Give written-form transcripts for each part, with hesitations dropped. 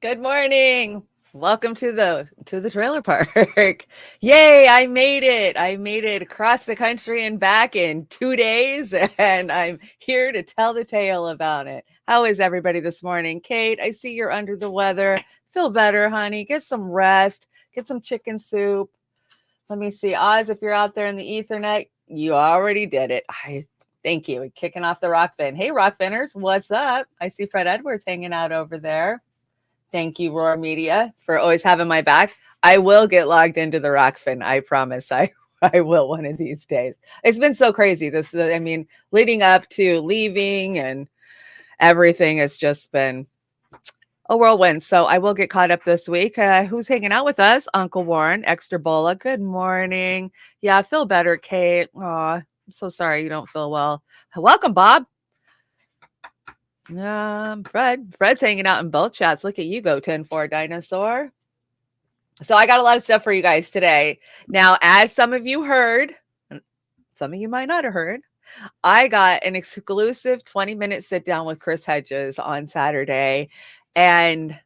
Good morning. Welcome to the trailer park. Yay, I made it. I made it across the country and back in 2 days and I'm here to tell the tale about it. How is everybody this morning? Kate, I see you're under the weather. Feel better, honey. Get some rest. Get some chicken soup. Let me see. Oz, if you're out there in the ethernet, you already did it. I thank you. Kicking off the Rockfin. Hey, Rockfinners, what's up? I see Fred Edwards hanging out over there. Thank you, Roar Media, for always having my back. I will get logged into the Rockfin. I promise. I will one of these days. It's been so crazy. Leading up to leaving and everything has just been a whirlwind. So I will get caught up this week. Who's hanging out with us? Uncle Warren, Extra Bola. Good morning. Yeah, I feel better, Kate. Aw, I'm so sorry you don't feel well. Welcome, Bob. Fred's hanging out in both chats. Look at you go, 10-4 dinosaur. So I got a lot of stuff for you guys today. Now, as some of you heard, some of you might not have heard, I got an exclusive 20-minute sit down with Chris Hedges on Saturday. And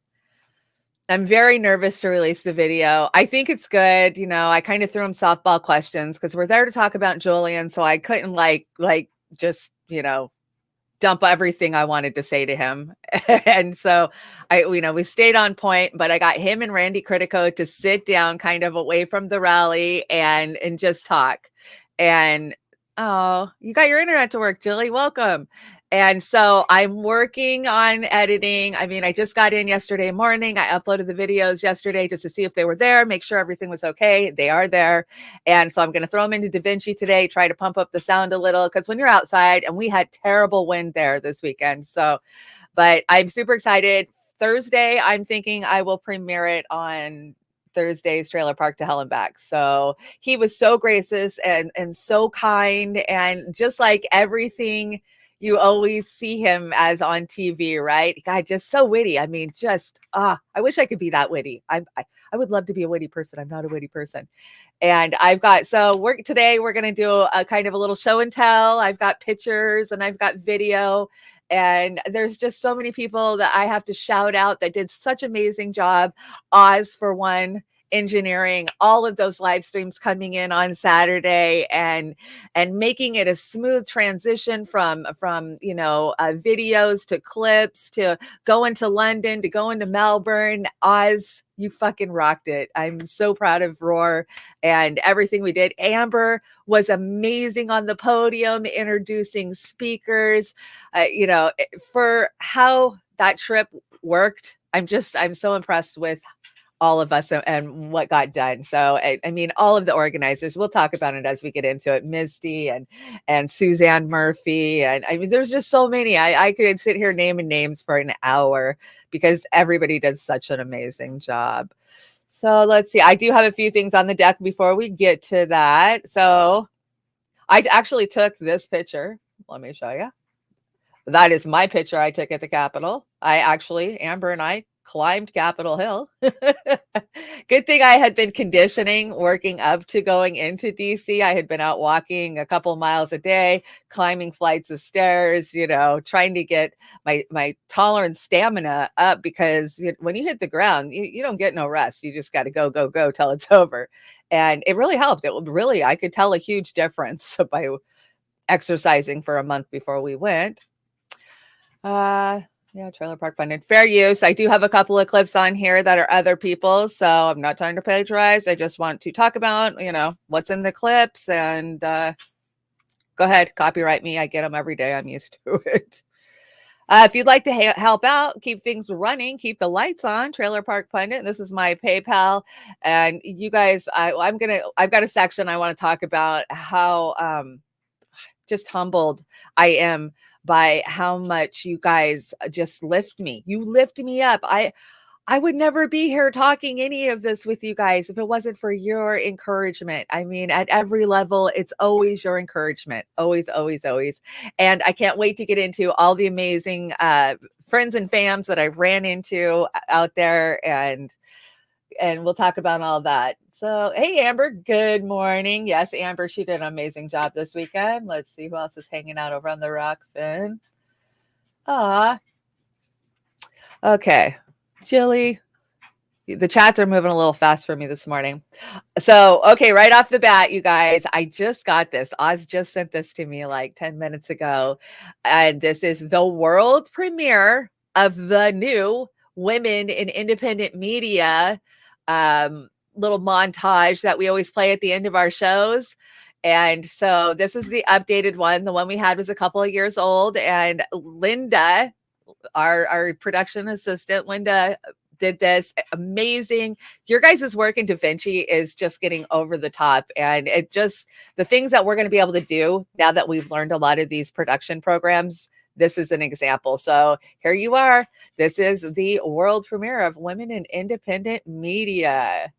I'm very nervous to release the video. I think it's good. You know, I kind of threw him softball questions because we're there to talk about Julian. So I couldn't just, dump everything I wanted to say to him. And so we stayed on point, but I got him and Randy Critico to sit down kind of away from the rally and just talk. And oh, you got your internet to work, Julie. Welcome. And so I'm working on editing. I mean, I just got in yesterday morning. I uploaded the videos yesterday just to see if they were there, make sure everything was okay. They are there. And so I'm going to throw them into DaVinci today, try to pump up the sound a little because when you're outside, and we had terrible wind there this weekend. So, but I'm super excited. Thursday, I'm thinking I will premiere it on Thursday's Trailer Park to Hell and Back. So he was so gracious and so kind and just like everything you always see him as on TV, right? God, just so witty. I mean, I wish I could be that witty. I would love to be a witty person. I'm not a witty person. And today we're going to do a kind of a little show and tell. I've got pictures and I've got video. And there's just so many people that I have to shout out that did such amazing job. Oz, for one, engineering all of those live streams coming in on Saturday and making it a smooth transition from videos to clips to going to London to going to Melbourne. Oz, you fucking rocked it. I'm so proud of Roar and everything we did. Amber was amazing on the podium, introducing speakers, for how that trip worked. I'm so impressed with all of us and what got done. So, I mean, all of the organizers, we'll talk about it as we get into it. Misty and Suzanne Murphy. And I mean, there's just so many. I could sit here naming names for an hour because everybody did such an amazing job. So let's see. I do have a few things on the deck before we get to that. So I actually took this picture. Let me show you. That is my picture I took at the Capitol. Amber and I climbed Capitol Hill. Good thing I had been conditioning working up to going into DC. I had been out walking a couple miles a day, climbing flights of stairs, trying to get my tolerance stamina up because when you hit the ground, you don't get no rest. You just got to go, go, go till it's over. And it really helped. I could tell a huge difference by exercising for a month before we went. Yeah, Trailer Park Pundit. Fair use. I do have a couple of clips on here that are other people, so I'm not trying to plagiarize. I just want to talk about, what's in the clips and go ahead, copyright me. I get them every day. I'm used to it. If you'd like to help out, keep things running, keep the lights on, Trailer Park Pundit. This is my PayPal. And you guys, I've got a section I want to talk about how just humbled I am by how much you guys just lift me. You lift me up. I would never be here talking any of this with you guys if it wasn't for your encouragement. I mean, at every level, it's always your encouragement. Always, always, always. And I can't wait to get into all the amazing friends and fams that I ran into out there and we'll talk about all that. So, hey, Amber, good morning. Yes, Amber, she did an amazing job this weekend. Let's see who else is hanging out over on the Rockfin. Okay. Jilly. The chats are moving a little fast for me this morning. So, okay, right off the bat, you guys, I just got this. Oz just sent this to me like 10 minutes ago. And this is the world premiere of the new Women in Independent Media little montage that we always play at the end of our shows. And so this is the updated one. The one we had was a couple of years old. And Linda, our production assistant, Linda, did this amazing. Your guys' work in Da Vinci is just getting over the top. And it just, the things that we're going to be able to do now that we've learned a lot of these production programs, this is an example. So here you are. This is the world premiere of Women in Independent Media.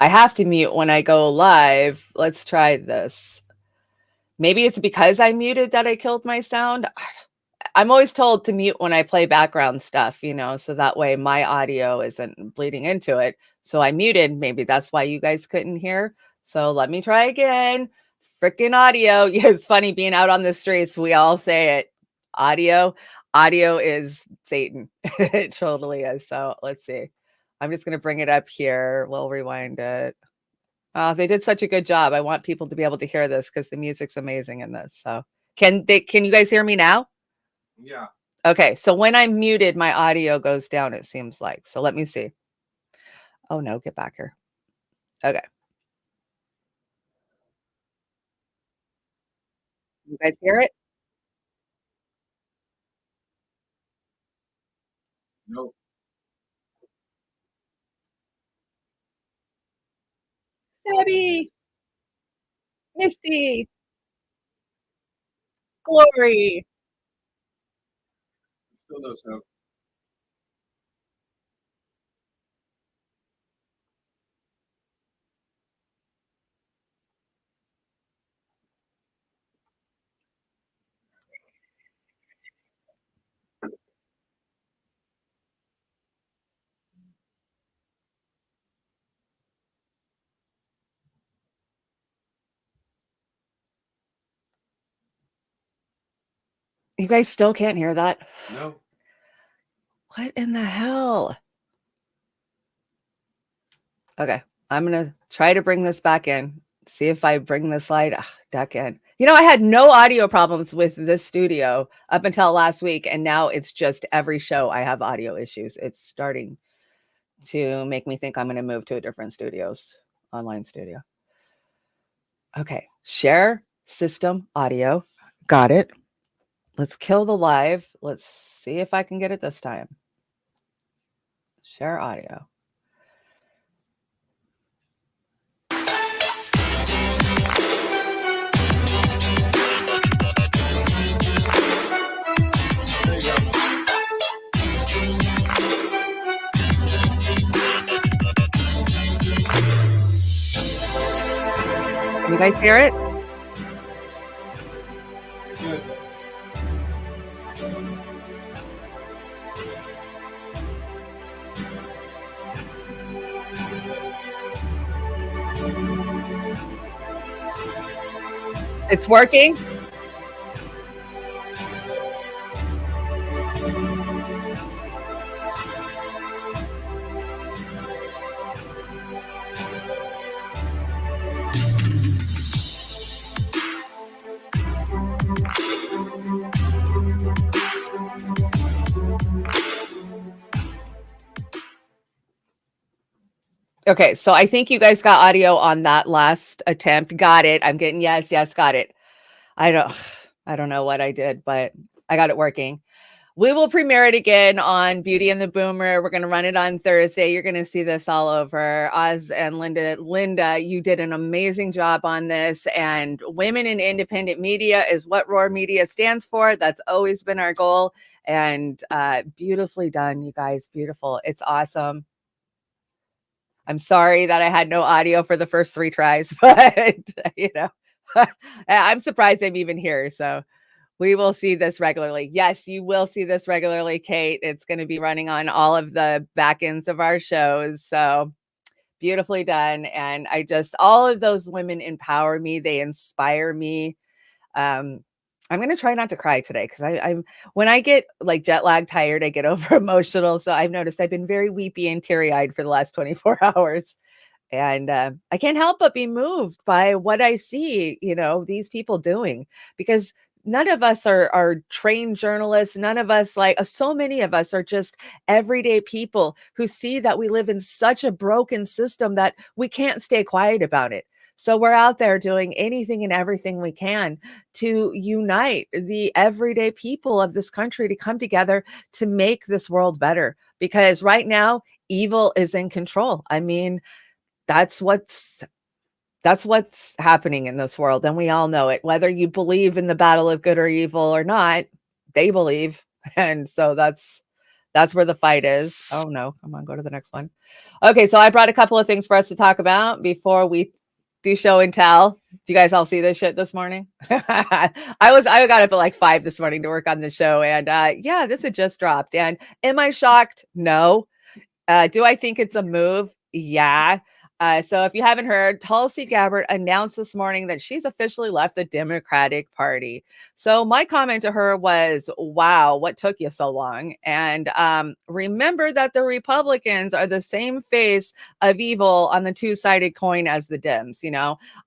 I have to mute when I go live. Let's try this. Maybe it's because I muted that I killed my sound. I'm always told to mute when I play background stuff, so that way my audio isn't bleeding into it. So I muted. Maybe that's why you guys couldn't hear. So let me try again. Freaking audio. Yeah, it's funny being out on the streets. We all say it. Audio is Satan. It totally is. So let's see. I'm just going to bring it up here. We'll rewind it. They did such a good job. I want people to be able to hear this because the music's amazing in this. So can you guys hear me now? Yeah. Okay, so when I'm muted, my audio goes down, it seems like. So let me see. Oh no, get back here. Okay. You guys hear it? Nope. Debbie, Misty, Glory. Still no sound. You guys still can't hear that? No. What in the hell? Okay, I'm gonna try to bring this back in. See if I bring the slide back in. I had no audio problems with this studio up until last week, and now it's just every show I have audio issues. It's starting to make me think I'm going to move to a different online studio. Okay, share system audio. Got it. Let's kill the live. Let's see if I can get it this time. Share audio. There you go. You guys hear it? Good. It's working. Okay, so I think you guys got audio on that last attempt. Got it. I'm getting yes, got it. I don't know what I did, but I got it working. We will premiere it again on Beauty and the Boomer. We're going to run it on Thursday. You're going to see this all over. Oz and Linda. Linda, you did an amazing job on this. And women in independent media is what Roar Media stands for. That's always been our goal. And beautifully done, you guys. Beautiful. It's awesome. I'm sorry that I had no audio for the first 3 tries, but I'm surprised I'm even here. So we will see this regularly. Yes, you will see this regularly, Kate. It's going to be running on all of the back ends of our shows. So beautifully done. And all of those women empower me. They inspire me. I'm going to try not to cry today because I'm when I get like jet lag tired, I get over emotional. So I've noticed I've been very weepy and teary eyed for the last 24 hours. And I can't help but be moved by what I see, these people doing, because none of us are trained journalists. None of us, so many of us are just everyday people who see that we live in such a broken system that we can't stay quiet about it. So we're out there doing anything and everything we can to unite the everyday people of this country to come together to make this world better. Because right now, evil is in control. I mean, that's what's happening in this world, and we all know it. Whether you believe in the battle of good or evil or not, they believe. And so that's where the fight is. Oh no, come on, go to the next one. Okay, so I brought a couple of things for us to talk about before we do show and tell. Do you guys all see this shit this morning? I got up at like 5 this morning to work on the show, and yeah, this had just dropped. And am I shocked? No. Do I think it's a move? Yeah. So if you haven't heard, Tulsi Gabbard announced this morning that she's officially left the Democratic Party. So my comment to her was, wow, what took you so long? And remember that the Republicans are the same face of evil on the two-sided coin as the Dems.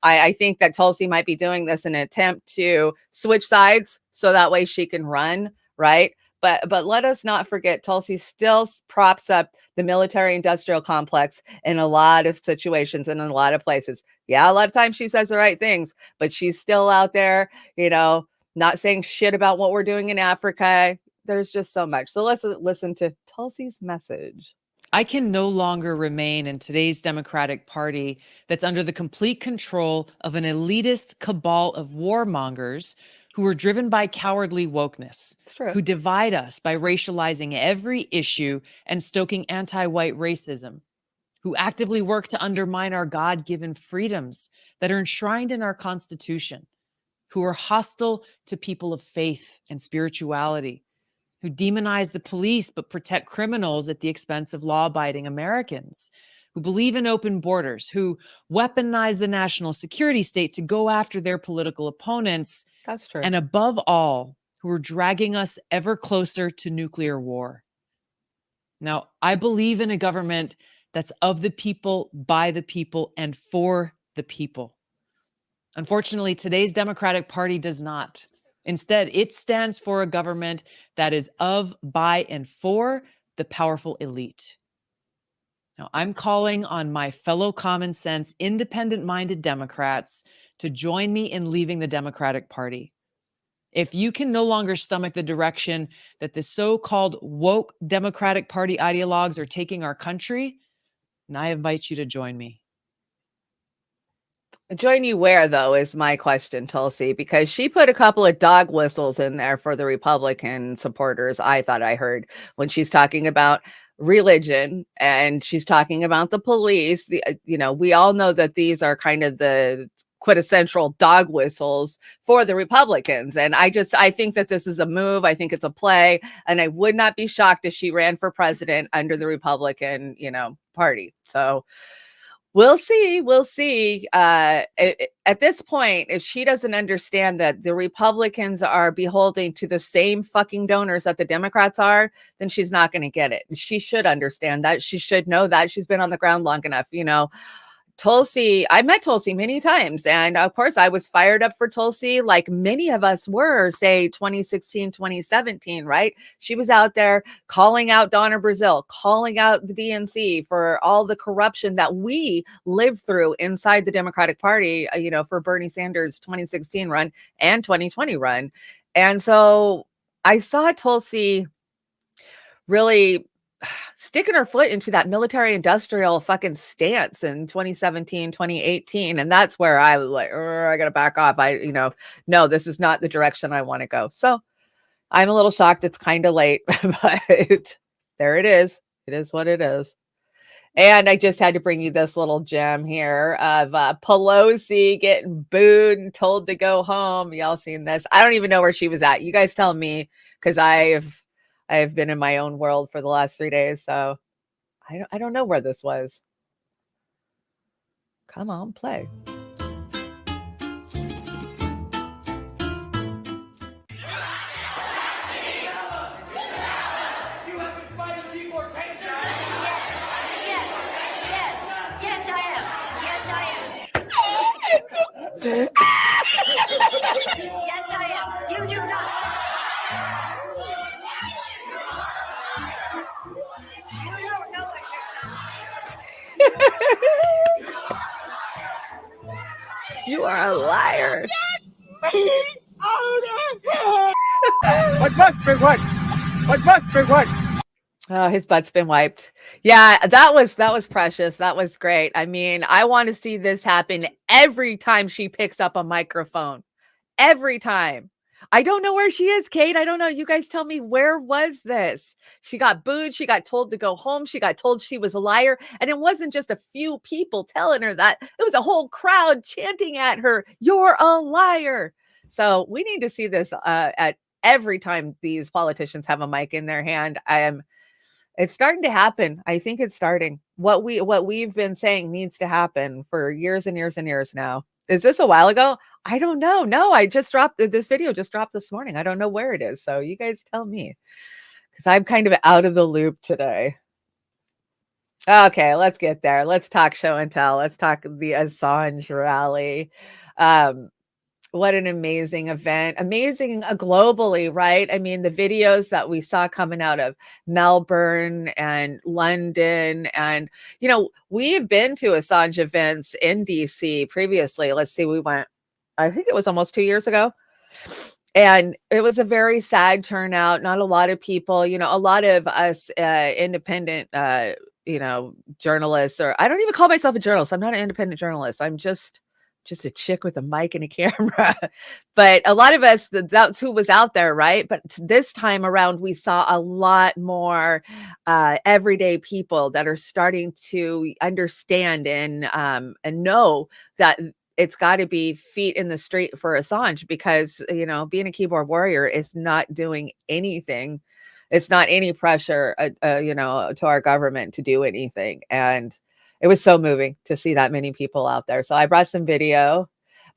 I think that Tulsi might be doing this in an attempt to switch sides so that way she can run, right? But let us not forget, Tulsi still props up the military-industrial complex in a lot of situations and in a lot of places. Yeah, a lot of times she says the right things, but she's still out there, not saying shit about what we're doing in Africa. There's just so much. So let's listen to Tulsi's message. I can no longer remain in today's Democratic Party that's under the complete control of an elitist cabal of warmongers who are driven by cowardly wokeness, who divide us by racializing every issue and stoking anti-white racism, who actively work to undermine our God-given freedoms that are enshrined in our Constitution, who are hostile to people of faith and spirituality, who demonize the police but protect criminals at the expense of law-abiding Americans, who believe in open borders, who weaponize the national security state to go after their political opponents. That's true. And above all, who are dragging us ever closer to nuclear war. Now, I believe in a government that's of the people, by the people, and for the people. Unfortunately, today's Democratic Party does not. Instead, it stands for a government that is of, by, and for the powerful elite. Now, I'm calling on my fellow common sense, independent-minded Democrats to join me in leaving the Democratic Party. If you can no longer stomach the direction that the so-called woke Democratic Party ideologues are taking our country, then I invite you to join me. Join you where, though, is my question, Tulsi, because she put a couple of dog whistles in there for the Republican supporters. I thought I heard when she's talking about religion and she's talking about the police. We all know that these are kind of the quintessential dog whistles for the Republicans. And I think that this is a move. I think it's a play. And I would not be shocked if she ran for president under the Republican, party. So we'll see. We'll see. At this point, if she doesn't understand that the Republicans are beholden to the same fucking donors that the Democrats are, then she's not going to get it. She should understand that. She should know that. She's been on the ground long enough, Tulsi, I met Tulsi many times. And of course, I was fired up for Tulsi, like many of us were, say 2016, 2017, right? She was out there calling out Donna Brazile, calling out the DNC for all the corruption that we lived through inside the Democratic Party, for Bernie Sanders' 2016 run and 2020 run. And so I saw Tulsi really sticking her foot into that military industrial fucking stance in 2017, 2018. And that's where I was like, I got to back off. No, this is not the direction I want to go. So I'm a little shocked. It's kind of late, but there it is. It is what it is. And I just had to bring you this little gem here of Pelosi getting booed and told to go home. Y'all seen this? I don't even know where she was at. You guys tell me, because I have been in my own world for the last 3 days, so I don't know where this was. Come on, play. Yes, I am. You do not. You don't know what you're talking. You are a liar. What must be what? What must be what? Oh, his butt's been wiped. Yeah, that was precious. That was great. I mean, I want to see this happen every time she picks up a microphone. Every time. I don't know where she is, Kate. I don't know. You guys tell me, where was this? She got booed. She got told to go home. She got told she was a liar. And it wasn't just a few people telling her that. It was a whole crowd chanting at her, "You're a liar." So we need to see this at every time these politicians have a mic in their hand. It's starting to happen. I think it's starting. What we've been saying needs to happen for years and years and years now. Is this a while ago? I don't know. No, I just dropped this video just dropped this morning. I don't know where it is. So you guys tell me, because I'm kind of out of the loop today. Okay, let's get there. Let's talk show and tell. Let's talk the Assange rally. What an amazing event. Amazing globally, right? I mean, the videos that we saw coming out of Melbourne and London, and, we've been to Assange events in DC previously. Let's see, we went, I think it was almost 2 years ago. And it was a very sad turnout. Not a lot of people, a lot of us independent, journalists, or I don't even call myself a journalist. I'm not an independent journalist. I'm just a chick with a mic and a camera. But a lot of us, that's who was out there, right? But this time around, we saw a lot more everyday people that are starting to understand and know that it's got to be feet in the street for Assange, because, being a keyboard warrior is not doing anything. It's not any pressure, to our government to do anything. And it was so moving to see that many people out there. So I brought some video.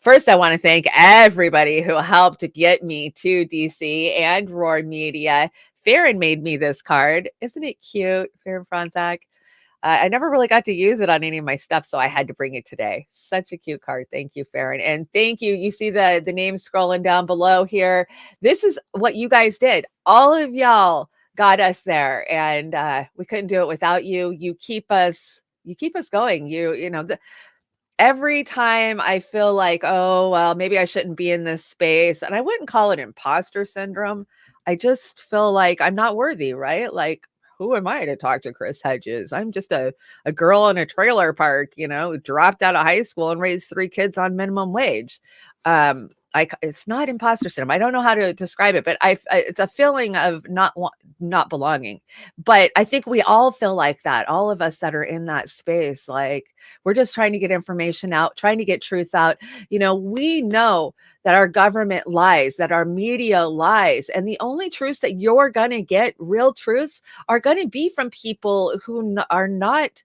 First, I want to thank everybody who helped to get me to DC and Roar Media. Farron made me this card. Isn't it cute? Farron Franzak. I never really got to use it on any of my stuff, so I had to bring it today. Such a cute card. Thank you, Farron. And thank you. You see the name scrolling down below here. This is what you guys did. All of y'all got us there, and we couldn't do it without you. You keep us going. Every time I feel like, oh, well, maybe I shouldn't be in this space, and I wouldn't call it imposter syndrome. I just feel like I'm not worthy, right? Like, who am I to talk to Chris Hedges? I'm just a girl in a trailer park, dropped out of high school and raised 3 kids on minimum wage. It's not imposter syndrome. I don't know how to describe it, but it's a feeling of not belonging. But I think we all feel like that. All of us that are in that space, like we're just trying to get information out, trying to get truth out. We know that our government lies, that our media lies, and the only truths that you're going to get, real truths, are going to be from people who are not,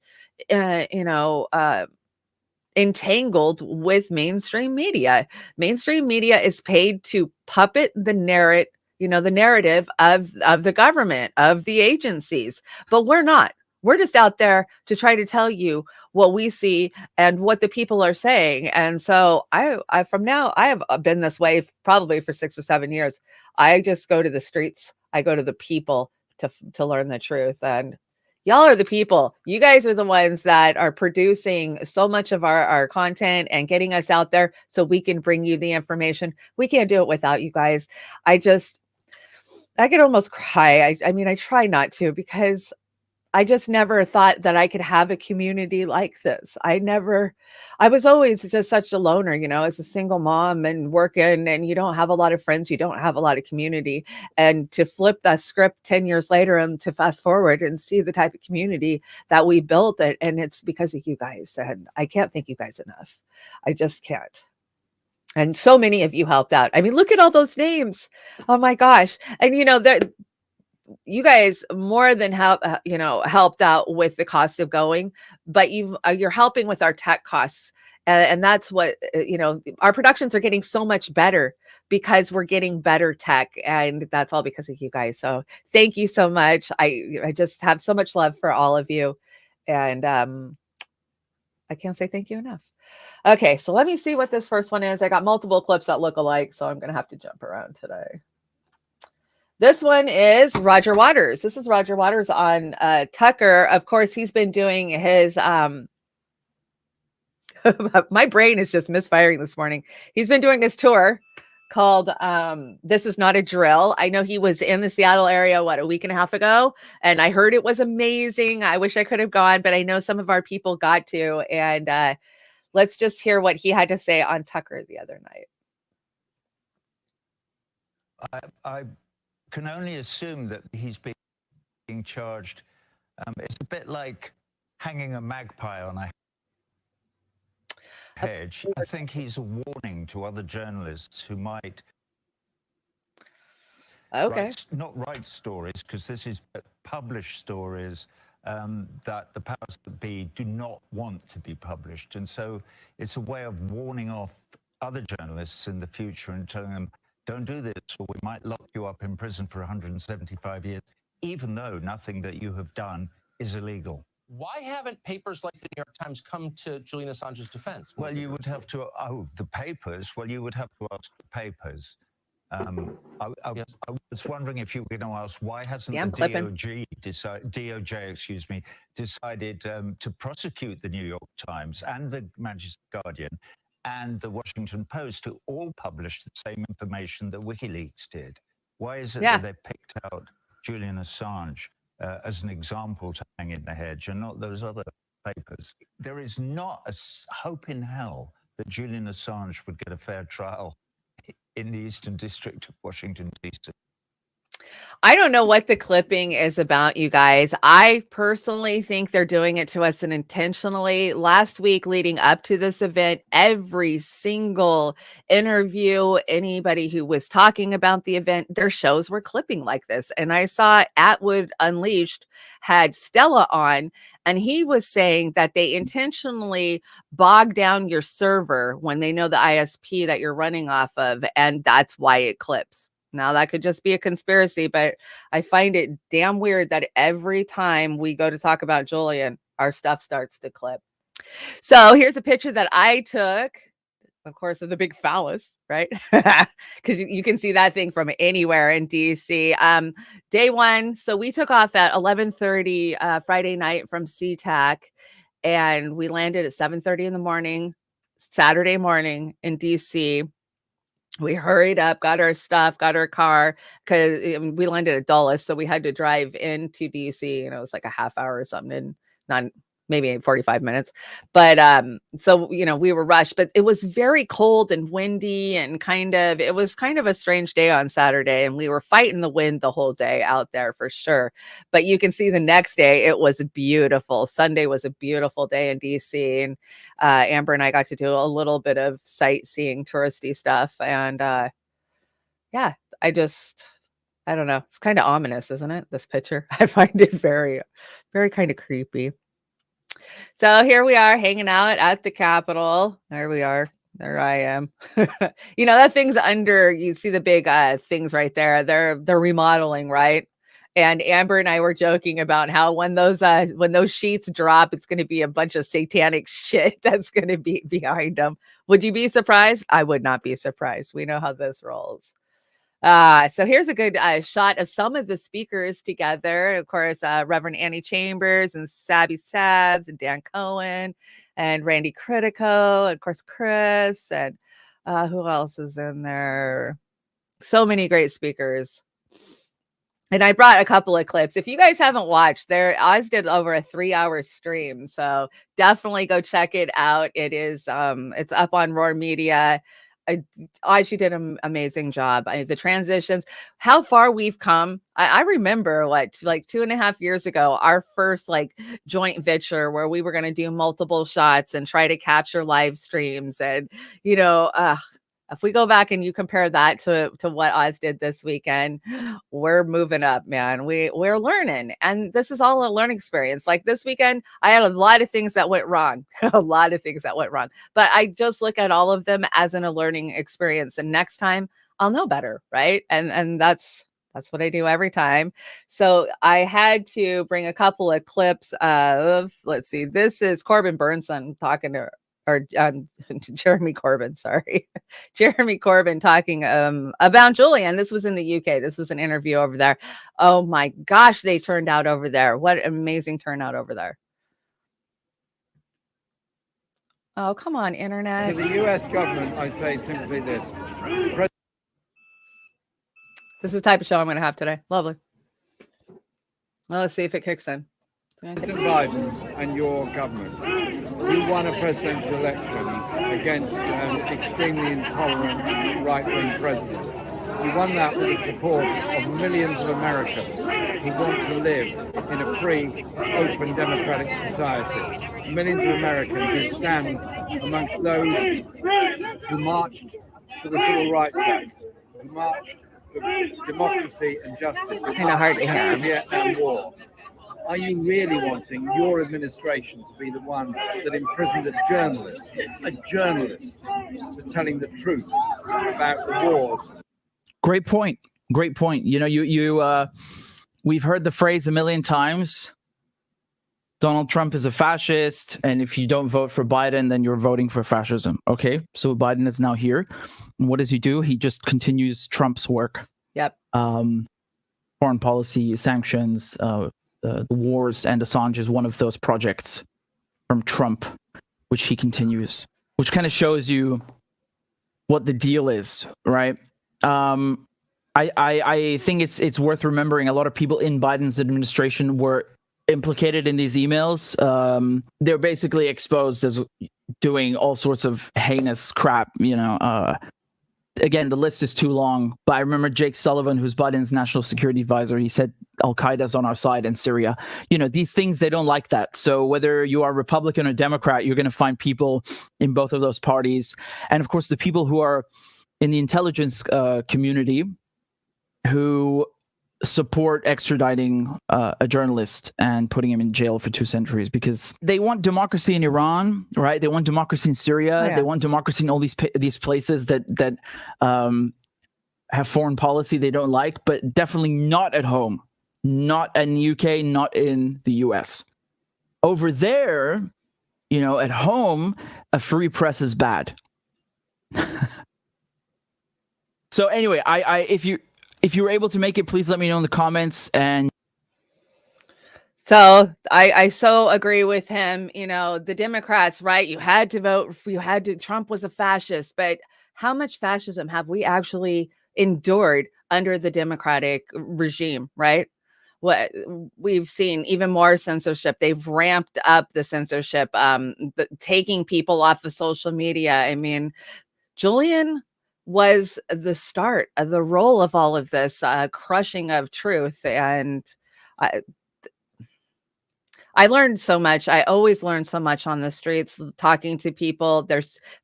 entangled with mainstream media. Mainstream media is paid to puppet the narrative of the government, of the agencies, but we're not. We're just out there to try to tell you what we see and what the people are saying. And so I have been this way probably for 6 or 7 years. I just go to the streets. I go to the people to learn the truth. And y'all are the people. You guys are the ones that are producing so much of our content and getting us out there so we can bring you the information. We can't do it without you guys. I could almost cry. I mean, I try not to, because I just never thought that I could have a community like this. I was always just such a loner, as a single mom and working, and you don't have a lot of friends, you don't have a lot of community. And to flip that script 10 years later and to fast forward and see the type of community that we built, and it's because of you guys. And I can't thank you guys enough. I just can't. And so many of you helped out. I mean, look at all those names. Oh my gosh. And you guys more than helped out with the cost of going, but you're helping with our tech costs. And that's what, our productions are getting so much better because we're getting better tech, and that's all because of you guys. So thank you so much. I just have so much love for all of you. And I can't say thank you enough. Okay, so let me see what this first one is. I got multiple clips that look alike, so I'm going to have to jump around today. This one is Roger Waters. This is Roger Waters on Tucker. Of course, he's been doing his my brain is just misfiring this morning. He's been doing his tour called This Is Not a Drill. I know he was in the Seattle area, a week and a half ago, and I heard it was amazing. I wish I could have gone, but I know some of our people got to. And let's just hear what he had to say on Tucker the other night. I can only assume that he's being charged. It's a bit like hanging a magpie on a hedge. I think he's a warning to other journalists who might not write stories, because this is published stories that the powers that be do not want to be published. And so it's a way of warning off other journalists in the future and telling them, don't do this, or we might lock you up in prison for 175 years, even though nothing that you have done is illegal. Why haven't papers like the New York Times come to Julian Assange's defense? Well, you would have to, the papers, well, you would have to ask the papers. I was wondering if you were going to ask, why hasn't the DOJ decided to prosecute the New York Times and the Manchester Guardian and the Washington Post, who all published the same information that WikiLeaks did? Why is it that they picked out Julian Assange as an example to hang in the hedge and not those other papers? There is not a hope in hell that Julian Assange would get a fair trial in the Eastern District of Washington, D.C. I don't know what the clipping is about, you guys. I personally think they're doing it to us and intentionally. Last week leading up to this event, every single interview, anybody who was talking about the event, their shows were clipping like this. And I saw Atwood Unleashed had Stella on, and he was saying that they intentionally bog down your server when they know the ISP that you're running off of, and that's why it clips. Now, that could just be a conspiracy, but I find it damn weird that every time we go to talk about Julian, our stuff starts to clip. So here's a picture that I took of course, of the big phallus, right? Because you can see that thing from anywhere in DC. Day one, so we took off at 11:30 Friday night from SeaTac, and we landed at 7:30 in the morning, Saturday morning in DC. We hurried up, got our stuff, got our car, because we landed at Dulles, so we had to drive into DC, and it was like a half hour or something, and not maybe 45 minutes. But so we were rushed, but it was very cold and windy, and it was kind of a strange day on Saturday, and we were fighting the wind the whole day out there for sure. But you can see the next day it was beautiful. Sunday was a beautiful day in DC, and Amber and I got to do a little bit of sightseeing, touristy stuff, and yeah, I don't know. It's kind of ominous, isn't it? This picture. I find it very, very kind of creepy. So here we are hanging out at the Capitol. There we are. There I am. That thing's under, you see the big things right there. They're remodeling, right? And Amber and I were joking about how when those sheets drop, it's going to be a bunch of satanic shit that's going to be behind them. Would you be surprised? I would not be surprised. We know how this rolls. So here's a good shot of some of the speakers together. Of course, Reverend Annie Chambers and Sabby Sabs and Dan Cohen and Randy Critico, and of course, Chris, and who else is in there? So many great speakers. And I brought a couple of clips. If you guys haven't watched, Oz did over a 3-hour stream, so definitely go check it out. It is it's up on Roar Media. She did an amazing job. The transitions, how far we've come. I remember like 2.5 years ago, our first joint venture where we were going to do multiple shots and try to capture live streams. And, if we go back and you compare that to what Oz did this weekend, we're moving up, man. We're learning. And this is all a learning experience. Like this weekend, I had a lot of things that went wrong, but I just look at all of them as a learning experience. And next time I'll know better. Right. And that's what I do every time. So I had to bring a couple of clips of, let's see, this is Corbin Burnson talking to Jeremy Corbyn, Jeremy Corbyn talking about Julian. This was in the UK. This was an interview over there. Oh my gosh, they turned out over there. What an amazing turnout over there. Oh, come on, internet. To the US government, I say simply this. This is the type of show I'm going to have today. Lovely. Well, let's see if it kicks in. President Biden and your government, you won a presidential election against an extremely intolerant right-wing president. You won that with the support of millions of Americans who want to live in a free, open, democratic society. Millions of Americans who stand amongst those who marched for the Civil Rights Act, who marched for democracy and justice, who marched against the Vietnam War. Are you really wanting your administration to be the one that imprisoned a journalist for telling the truth about the wars? Great point. We've heard the phrase a million times. Donald Trump is a fascist, and if you don't vote for Biden, then you're voting for fascism. Okay, so Biden is now here. And what does he do? He just continues Trump's work. Yep. Foreign policy, sanctions, the wars, and Assange is one of those projects from Trump, which he continues, which kind of shows you what the deal is, right? I think it's worth remembering a lot of people in Biden's administration were implicated in these emails. They're basically exposed as doing all sorts of heinous crap, Again, the list is too long, but I remember Jake Sullivan, who's Biden's national security advisor, he said Al-Qaeda's on our side in Syria. These things, they don't like that. So whether you are Republican or Democrat, you're going to find people in both of those parties. And of course, the people who are in the intelligence community who support extraditing a journalist and putting him in jail for 2 centuries because they want democracy in Iran, right? They want democracy in Syria. Oh, yeah. They want democracy in all these places that have foreign policy they don't like, but definitely not at home, not in the UK, not in the US. Over there, at home, a free press is bad. So anyway, I if you were able to make it, please let me know in the comments. And So I so agree with him. You know, the Democrats, right? You had to vote. Trump was a fascist, but how much fascism have we actually endured under the Democratic regime, right? What we've seen, even more censorship. They've ramped up the censorship, taking people off of social media. I mean, Julian was the start of the role of all of this crushing of truth. And I learned so much. I always learn so much on the streets, talking to people,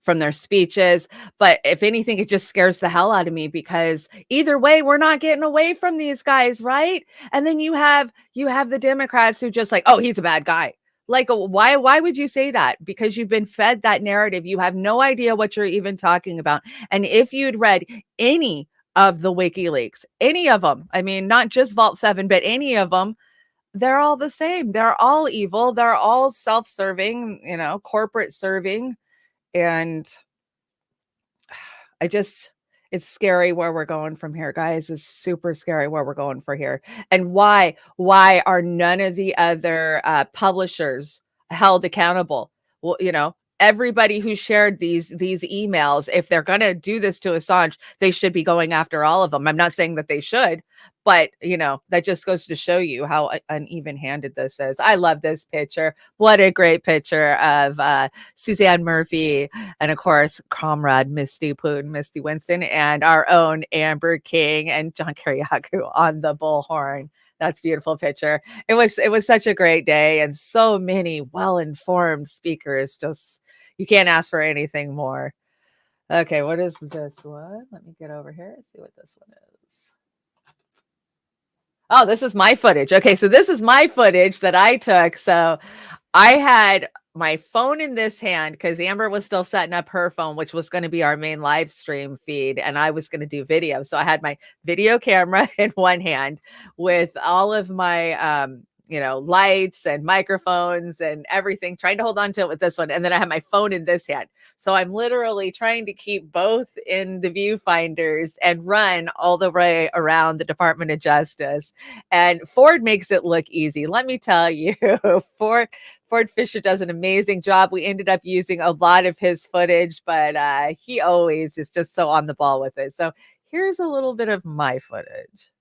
from their speeches. But if anything, it just scares the hell out of me, because either way, we're not getting away from these guys, right? And then you have the Democrats who just like, oh, he's a bad guy. Like, why would you say that? Because you've been fed that narrative. You have no idea what you're even talking about. And if you'd read any of the WikiLeaks, any of them, I mean, not just Vault 7, but any of them, they're all the same. They're all evil. They're all self-serving, corporate serving. And it's scary where we're going from here, guys. It's super scary where we're going from here. And why are none of the other publishers held accountable? Well, everybody who shared these emails, if they're going to do this to Assange, they should be going after all of them. I'm not saying that they should, but that just goes to show you how uneven-handed this is. I love this picture. What a great picture of Suzanne Murphy, and of course, comrade Misty Winston, and our own Amber King and John Kiriakou on the bullhorn. That's a beautiful picture. It was such a great day, and so many well-informed speakers. Just, you can't ask for anything more. Okay, what is this one? Let me get over here and see what this one is. Oh, this is my footage. Okay, so this is my footage that I took. So I had my phone in this hand because Amber was still setting up her phone, which was going to be our main live stream feed, and I was going to do video. So I had my video camera in one hand with all of my lights and microphones and everything, trying to hold on to it with this one. And then I have my phone in this hand. So I'm literally trying to keep both in the viewfinders and run all the way around the Department of Justice. And Ford makes it look easy. Let me tell you, Ford Fisher does an amazing job. We ended up using a lot of his footage, but he always is just so on the ball with it. So here's a little bit of my footage.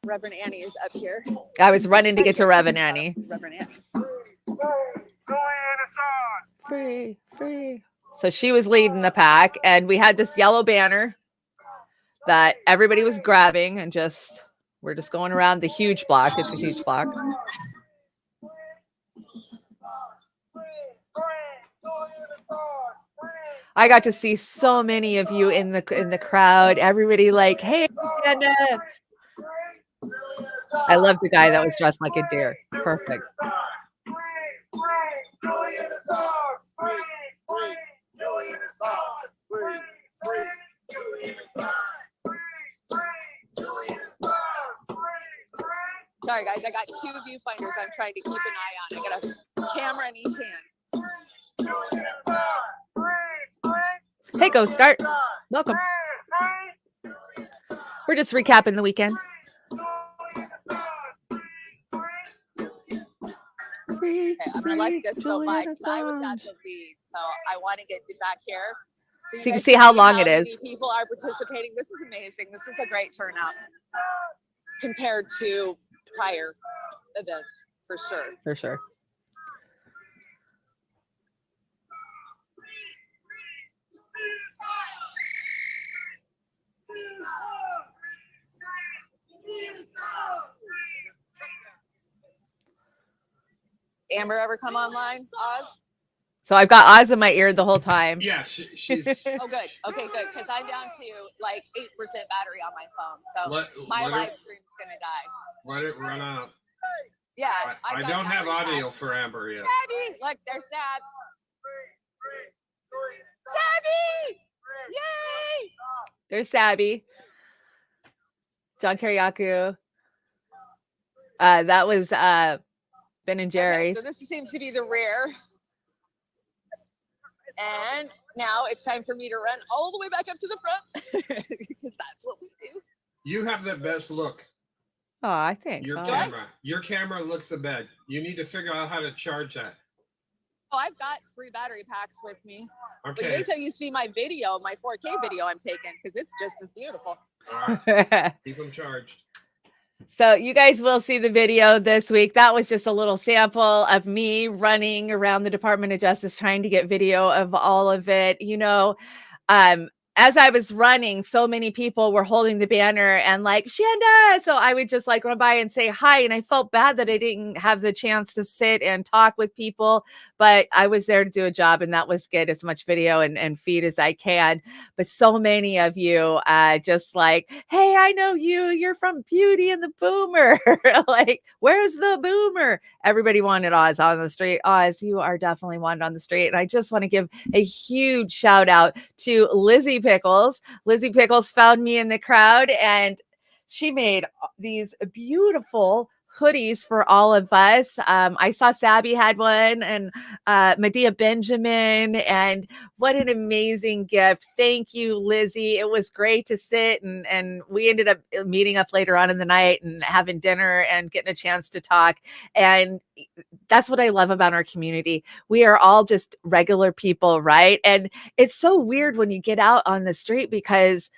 Reverend Annie is up here. I was running to get to Reverend Annie. Reverend Annie. Free, free. So she was leading the pack, and we had this yellow banner that everybody was grabbing, and we're just going around the huge block. It's a huge block. I got to see so many of you in the crowd. Everybody like, hey, Anna. I love the guy that was dressed like a deer. Perfect. Sorry, guys. I got two viewfinders I'm trying to keep an eye on. I got a camera in each hand. Hey, Go Start. Welcome. We're just recapping the weekend. Okay, I'm gonna let this go by because I was at the lead, so I want to get back here so you can see how long it is. Many people are participating. This is amazing. This is a great turnout compared to prior events, for sure. For sure. Amber ever come online, Oz? So I've got Oz in my ear the whole time. Yeah, she's. Oh, good. Okay, good. Because I'm down to like 8% battery on my phone, so my live stream's gonna die. Let it run out. Yeah, I don't have audio for Amber yet. Sabby, look, there's Sab. Sabby! Yay! There's Sabby. John Kiriakou. That was Ben and Jerry's. Okay, so this seems to be the rear. And now it's time for me to run all the way back up to the front because that's what we do. You have the best look. Oh, I think Your so. camera. Your camera looks the best. You need to figure out how to charge that. Oh, I've got 3 battery packs with me. But Okay. wait till you see my video, my 4K video I'm taking, because it's just as beautiful. All right. Keep them charged. So you guys will see the video this week. That was just a little sample of me running around the Department of Justice trying to get video of all of it. You know, as I was running, so many people were holding the banner and like, Chanda. So I would just like run by and say hi. And I felt bad that I didn't have the chance to sit and talk with people, but I was there to do a job, and that was get as much video and feed as I can. But so many of you just like, hey, I know you. You're from Beauty and the Boomer. Like, where's the Boomer? Everybody wanted Oz on the street. Oz, you are definitely wanted on the street. And I just want to give a huge shout out to Lizzie Pickles. Lizzie Pickles found me in the crowd, and she made these beautiful hoodies for all of us. I saw Sabby had one, and Medea Benjamin, and what an amazing gift. Thank you, Lizzie. It was great to sit, and we ended up meeting up later on in the night and having dinner and getting a chance to talk. And that's what I love about our community. We are all just regular people, right? And it's so weird when you get out on the street because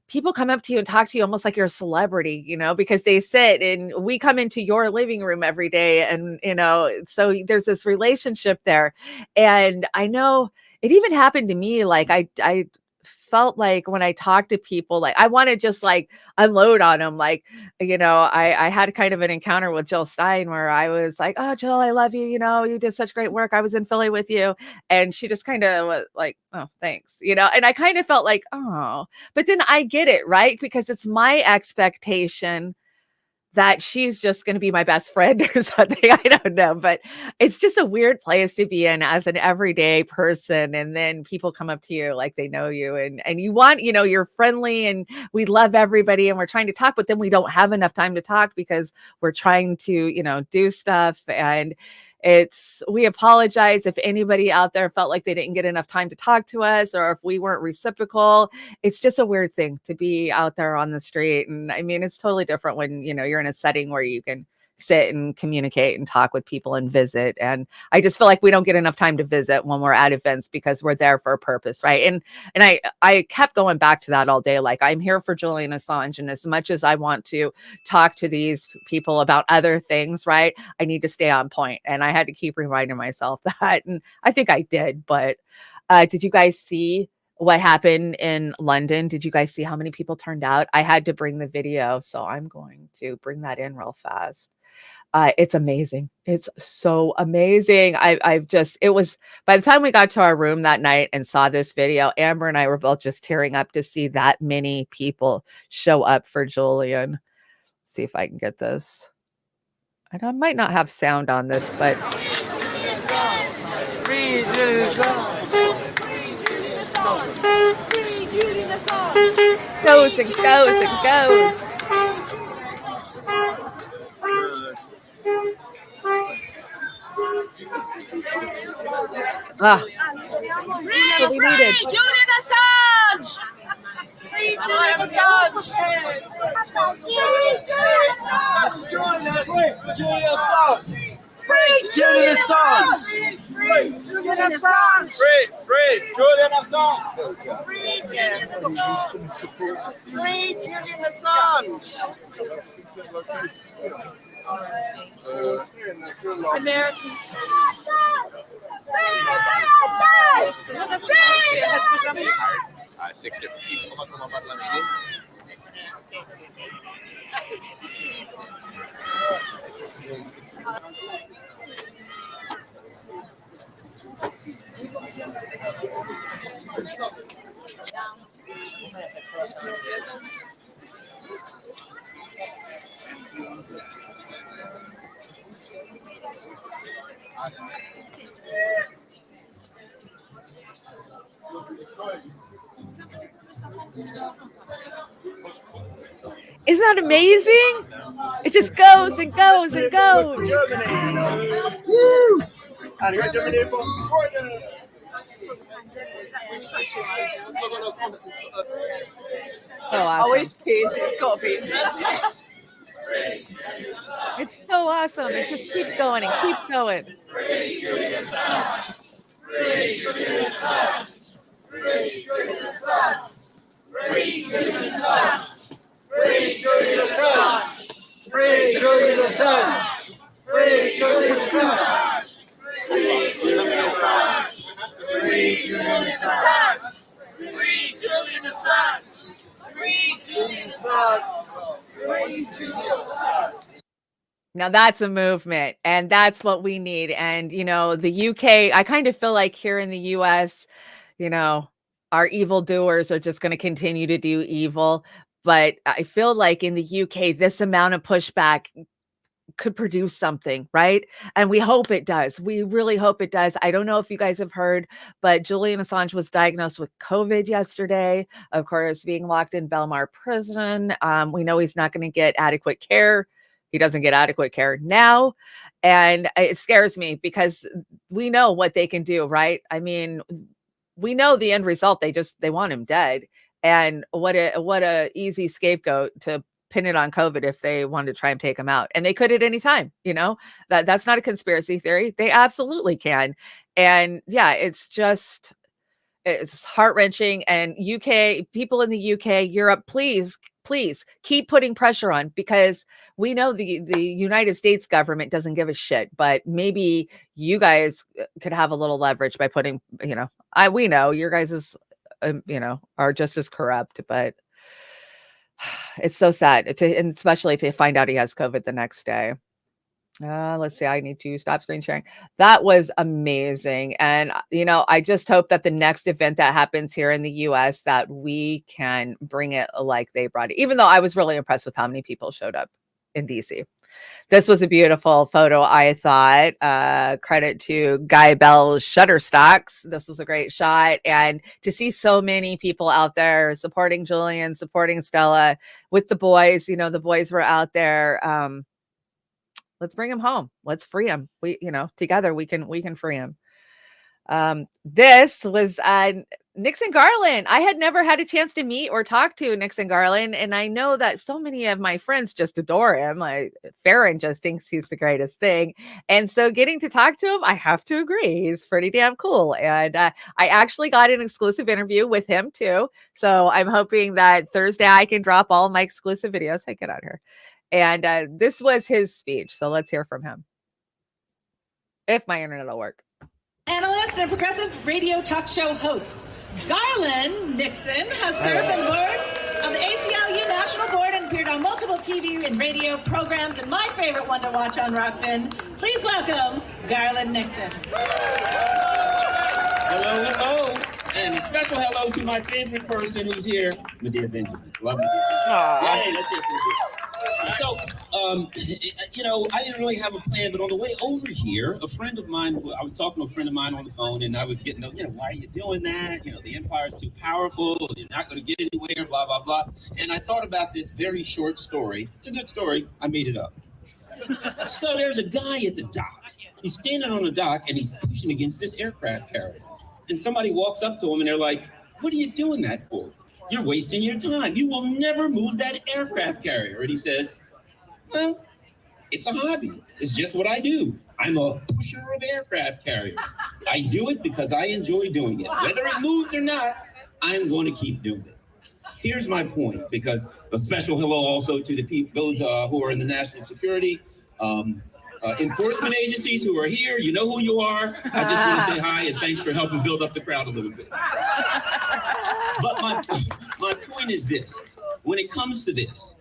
people come up to you and talk to you almost like you're a celebrity, you know, because they sit and we come into your living room every day. And, you know, so there's this relationship there. And I know it even happened to me. Like I felt like when I talk to people, like I want to just like unload on them. Like, you know, I had kind of an encounter with Jill Stein where I was like, oh, Jill, I love you. You know, you did such great work. I was in Philly with you. And she just kind of was like, oh, thanks. You know, and I kind of felt like, oh, but then I get it, right? Because it's my expectation that she's just going to be my best friend or something. I don't know, but it's just a weird place to be in as an everyday person. And then people come up to you like they know you and you want, you know, you're friendly and we love everybody and we're trying to talk, but then we don't have enough time to talk because we're trying to, you know, do stuff. And we apologize if anybody out there felt like they didn't get enough time to talk to us or if we weren't reciprocal. It's just a weird thing to be out there on the street. And I mean, it's totally different when, you know, you're in a setting where you can sit and communicate and talk with people and visit. And I just feel like we don't get enough time to visit when we're at events because we're there for a purpose, right? And I kept going back to that all day. Like, I'm here for Julian Assange, and as much as I want to talk to these people about other things, right, I need to stay on point. And I had to keep reminding myself that, and I think I did. But did you guys see what happened in London? Did you guys see how many people turned out? I had to bring the video, so I'm going to bring that in real fast. It's amazing. It's so amazing. It was, by the time we got to our room that night and saw this video, Amber and I were both just tearing up to see that many people show up for Julian. Let's see if I can get this. And I might not have sound on this, but. Goes and goes and goes. Free Julian Assange! Free Julian Assange! Free Julian Assange! Free Julian Assange! Free Julian Assange! Free Julian Assange! Free Julian Assange! Americans. Six different people. Isn't that amazing? It just goes and goes and goes. So awesome. Always peace. Go peace. It's so awesome. It just keeps going and keeps going. Free Julian Assange! Free Julian Assange! Free Julian Assange! Free Julian Assange! Free Julian Assange! Free Julian Assange! Free Julian Assange! Now that's a movement, and that's what we need. And, you know, the UK, I kind of feel like here in the US, you know, our evildoers are just going to continue to do evil. But I feel like in the UK, this amount of pushback could produce something, right? And we hope it does. We really hope it does. I don't know if you guys have heard, but Julian Assange was diagnosed with COVID yesterday, of course, being locked in Belmar prison. We know he's not going to get adequate care. He doesn't get adequate care now. And it scares me because we know what they can do, right? I mean, we know the end result. They want him dead. And what a easy scapegoat to pin it on COVID if they wanted to try and take him out. And they could at any time, you know, that's not a conspiracy theory. They absolutely can. And yeah, it's heart-wrenching. And UK, people in the UK, Europe, please keep putting pressure on, because we know the United States government doesn't give a shit, but maybe you guys could have a little leverage by putting, you know, we know your guys is, you know, are just as corrupt, but it's so sad and especially to find out he has COVID the next day. Let's see. I need to stop screen sharing. That was amazing. And, you know, I just hope that the next event that happens here in the US, that we can bring it like they brought it, even though I was really impressed with how many people showed up in DC. This was a beautiful photo, I thought. Credit to Guy Bell's Shutterstocks. This was a great shot. And to see so many people out there supporting Julian, supporting Stella with the boys, you know, the boys were out there. Let's bring him home. Let's free him. We, you know, together we can free him. This was Nixon Garland. I had never had a chance to meet or talk to Nixon Garland, and I know that so many of my friends just adore him. Like Farron just thinks he's the greatest thing, and so getting to talk to him, I have to agree, he's pretty damn cool. And I actually got an exclusive interview with him too, so I'm hoping that Thursday I can drop all my exclusive videos. Hey, get out here. And this was his speech, so let's hear from him. If my internet will work. Analyst and progressive radio talk show host. Garland Nixon has served on the board of the ACLU National Board and appeared on multiple TV and radio programs, and my favorite one to watch on Rockfin. Please welcome Garland Nixon. Hello, hello. And a special hello to my favorite person who's here, Medea Benjamin. Love Medea Benjamin. Hey, let's hear from you. So, you know, I didn't really have a plan, but on the way over here, a friend of mine, I was talking to a friend of mine on the phone, and I was getting, you know, why are you doing that? You know, the empire's too powerful. You're not going to get anywhere, blah, blah, blah. And I thought about this very short story. It's a good story. I made it up. So there's a guy at the dock. He's standing on the dock, and he's pushing against this aircraft carrier. And somebody walks up to him, and they're like, what are you doing that for? You're wasting your time. You will never move that aircraft carrier. And he says, well, it's a hobby. It's just what I do. I'm a pusher of aircraft carriers. I do it because I enjoy doing it. Whether it moves or not, I'm going to keep doing it. Here's my point, because a special hello also to the people, those who are in the national security, enforcement agencies who are here. You know who you are. I just want to say hi and thanks for helping build up the crowd a little bit. But my point is this. When it comes to this,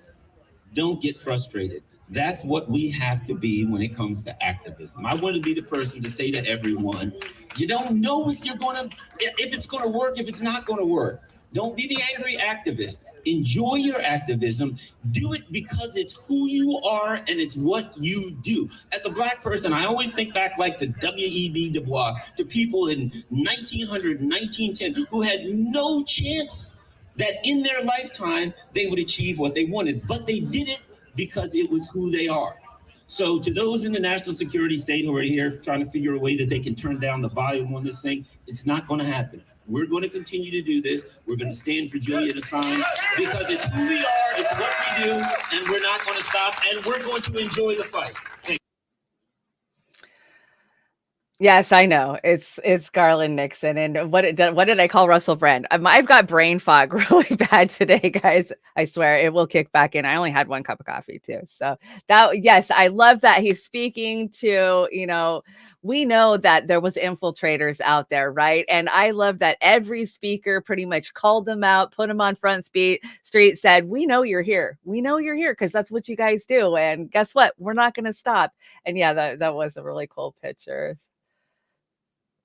don't get frustrated. That's what we have to be when it comes to activism. I want to be the person to say to everyone, you don't know if it's going to work, if it's not going to work. Don't be the angry activist. Enjoy your activism. Do it because it's who you are and it's what you do. As a Black person, I always think back like to W.E.B. Du Bois, to people in 1900 and 1910 who had no chance that in their lifetime they would achieve what they wanted, but they did it because it was who they are. So to those in the national security state who are here trying to figure a way that they can turn down the volume on this thing, it's not going to happen. We're going to continue to do this. We're going to stand for Julian Assange because it's who we are, it's what we do, and we're not going to stop, and we're going to enjoy the fight. Yes, I know. It's Garland Nixon. And what did I call Russell Brand? I've got brain fog really bad today, guys. I swear it will kick back in. I only had one cup of coffee too. So yes, I love that he's speaking to, we know that there was infiltrators out there, right? And I love that every speaker pretty much called them out, put them on Front Street, said, we know you're here. We know you're here because that's what you guys do. And guess what? We're not going to stop. And yeah, that was a really cool picture.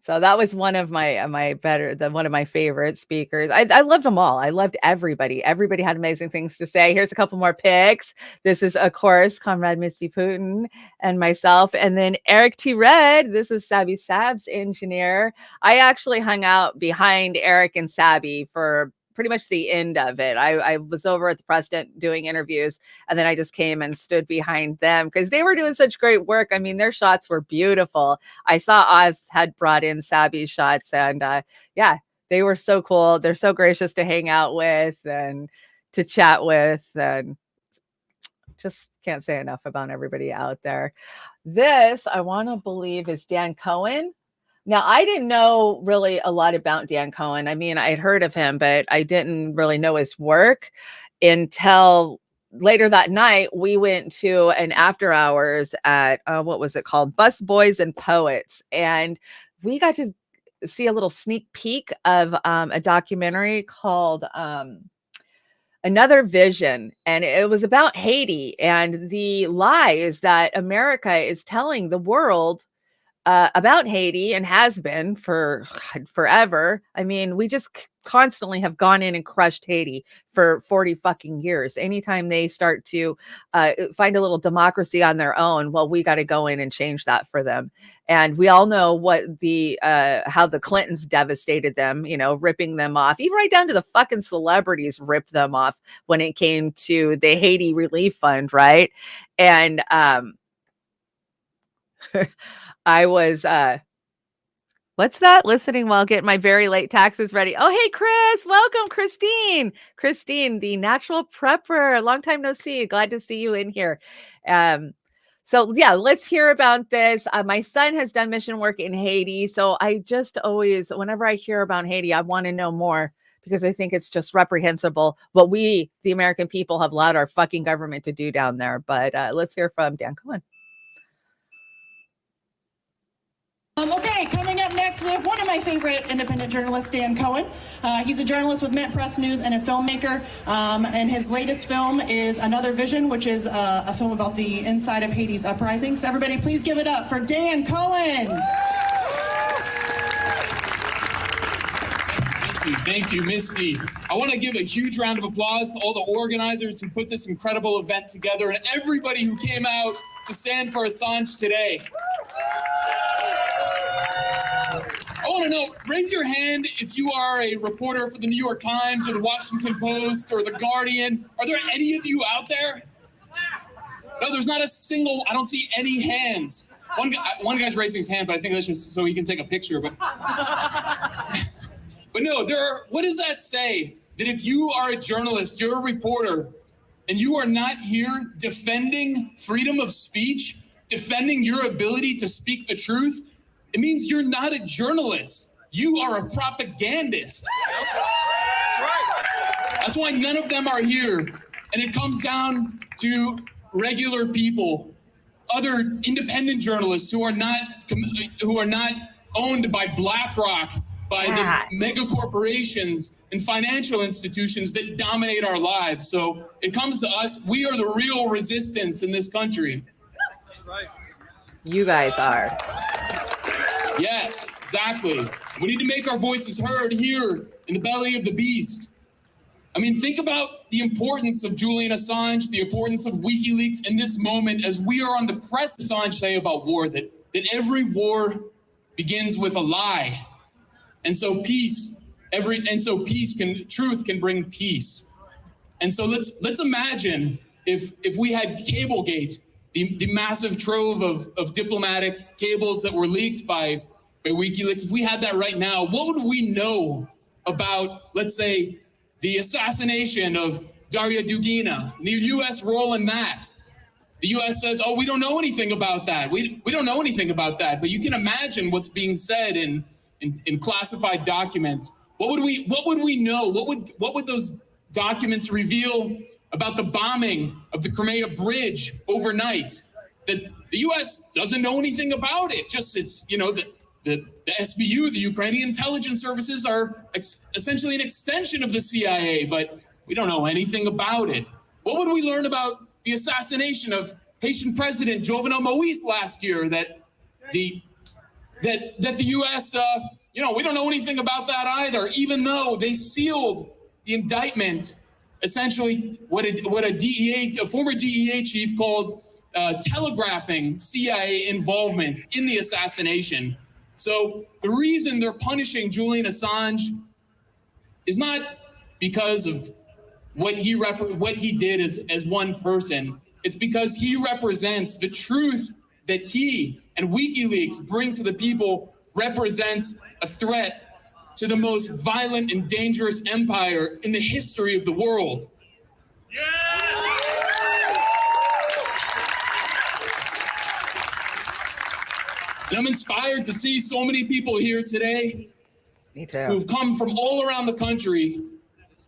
So that was one of one of my favorite speakers. I loved them all. I loved everybody. Everybody had amazing things to say. Here's a couple more pics. This is, of course, Comrade Misty Putin and myself. And then Eric T. Red. This is Sabby Sab's engineer. I actually hung out behind Eric and Sabby for pretty much the end of it. I was over at the press tent doing interviews, and then I just came and stood behind them because they were doing such great work. I mean, their shots were beautiful. I saw Oz had brought in Sabby's shots, and yeah, they were so cool. They're so gracious to hang out with and to chat with, and just can't say enough about everybody out there. This, I want to believe, is Dan Cohen. Now, I didn't know really a lot about Dan Cohen. I mean, I'd heard of him, but I didn't really know his work until later that night. We went to an after hours at, what was it called? Bus Boys and Poets. And we got to see a little sneak peek of a documentary called Another Vision. And it was about Haiti and the lies that America is telling the world about Haiti, and has been for forever. I mean, we just constantly have gone in and crushed Haiti for 40 fucking years. Anytime they start to find a little democracy on their own, well, we got to go in and change that for them. And we all know what how the Clintons devastated them, ripping them off, even right down to the fucking celebrities ripped them off when it came to the Haiti Relief Fund, right? And I was, what's that? Listening while getting my very late taxes ready. Oh, hey, Chris. Welcome, Christine. Christine, the natural prepper. Long time no see. Glad to see you in here. So, yeah, let's hear about this. My son has done mission work in Haiti. So I just always, whenever I hear about Haiti, I want to know more because I think it's just reprehensible what we, the American people, have allowed our fucking government to do down there. But let's hear from Dan Cohen. Okay, coming up next, we have one of my favorite independent journalists, Dan Cohen. He's a journalist with Mint Press News and a filmmaker. And his latest film is Another Vision, which is a film about the inside of Haiti's uprising. So everybody, please give it up for Dan Cohen. Thank you, Misty. I want to give a huge round of applause to all the organizers who put this incredible event together and everybody who came out to stand for Assange today. I want to know, raise your hand if you are a reporter for the New York Times or the Washington Post or the Guardian. Are there any of you out there? No, there's not a single, I don't see any hands. One guy's raising his hand, but I think that's just so he can take a picture. But no, what does that say? That if you are a journalist, you're a reporter, and you are not here defending freedom of speech, defending your ability to speak the truth, it means you're not a journalist. You are a propagandist. That's why none of them are here. And it comes down to regular people, other independent journalists who are not owned by BlackRock, by the mega corporations and financial institutions that dominate our lives. So it comes to us. We are the real resistance in this country. That's right. You guys are. Yes, exactly. We need to make our voices heard here in the belly of the beast. I mean, think about the importance of Julian Assange, the importance of WikiLeaks in this moment as we are on the press. Assange say about war that every war begins with a lie. And so truth can bring peace. And so let's imagine if we had Cablegate, the massive trove of diplomatic cables that were leaked by by WikiLeaks, if we had that right now, what would we know about, let's say, the assassination of Daria Dugina, the U.S. role in that? The U.S. says, "Oh, we don't know anything about that. We don't know anything about that." But you can imagine what's being said in classified documents. What would we know? What would those documents reveal about the bombing of the Crimea bridge overnight? That the U.S. doesn't know anything about it. The SBU, the Ukrainian intelligence services, are essentially an extension of the CIA, but we don't know anything about it. What would we learn about the assassination of Haitian President Jovenel Moïse last year? That the U.S. We don't know anything about that either, even though they sealed the indictment, essentially what a former DEA chief called telegraphing CIA involvement in the assassination. So the reason they're punishing Julian Assange is not because of what he did as one person. It's because he represents the truth that he and WikiLeaks bring to the people, represents a threat to the most violent and dangerous empire in the history of the world. And I'm inspired to see so many people here today who've come from all around the country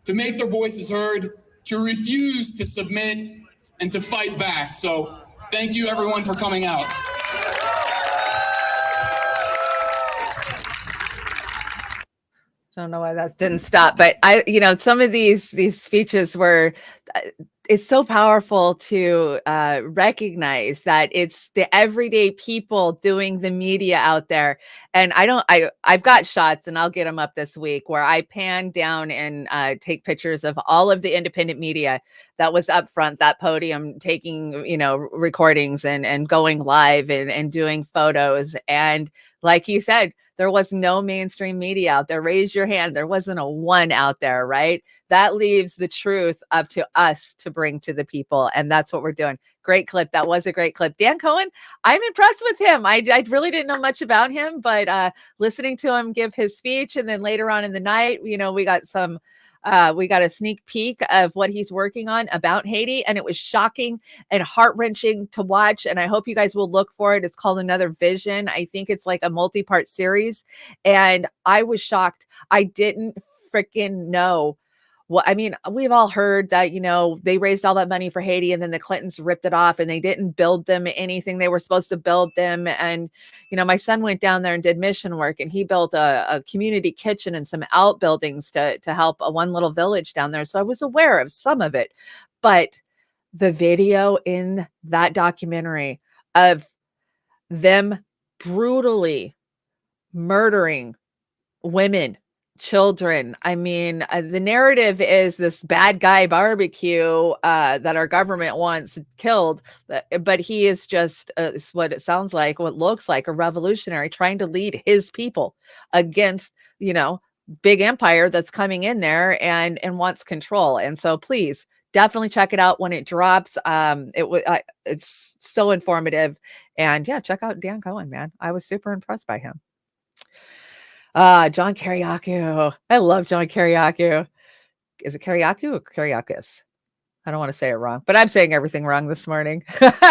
to make their voices heard, to refuse to submit, and to fight back. So thank you, everyone, for coming out. I don't know why that didn't stop, but some of these speeches were, it's so powerful to recognize that it's the everyday people doing the media out there. And I've got shots, and I'll get them up this week, where I pan down and take pictures of all of the independent media that was up front, that podium, taking, recordings and going live and doing photos. And like you said, there was no mainstream media out there. Raise your hand. There wasn't a one out there, right? That leaves the truth up to us to bring to the people. And that's what we're doing. Great clip. That was a great clip. Dan Cohen, I'm impressed with him. I really didn't know much about him, but listening to him give his speech, and then later on in the night, we got a sneak peek of what he's working on about Haiti, and it was shocking and heart-wrenching to watch. And I hope you guys will look for it. It's called Another Vision. I think it's like a multi-part series, and I was shocked. I didn't freaking know. Well, I mean, we've all heard that, they raised all that money for Haiti, and then the Clintons ripped it off, and they didn't build them anything they were supposed to build them. And, my son went down there and did mission work, and he built a community kitchen and some outbuildings to help one little village down there. So I was aware of some of it, but the video in that documentary of them brutally murdering women, children. I mean, the narrative is this bad guy barbecue that our government wants killed, but he is just what it sounds like, what looks like a revolutionary trying to lead his people against, big empire that's coming in there and wants control. And so please definitely check it out when it drops. It's so informative, and yeah, check out Dan Cohen, man. I was super impressed by him. John Kiriakou. I love John Kiriakou. Is it Kiriakou or Kiriakis? I don't want to say it wrong, but I'm saying everything wrong this morning.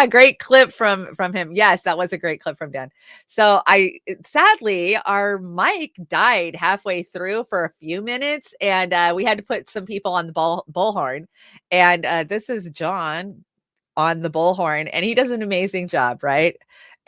Great clip from him. Yes, that was a great clip from Dan. So sadly, our mic died halfway through for a few minutes, and we had to put some people on the bullhorn. And this is John on the bullhorn, and he does an amazing job, right?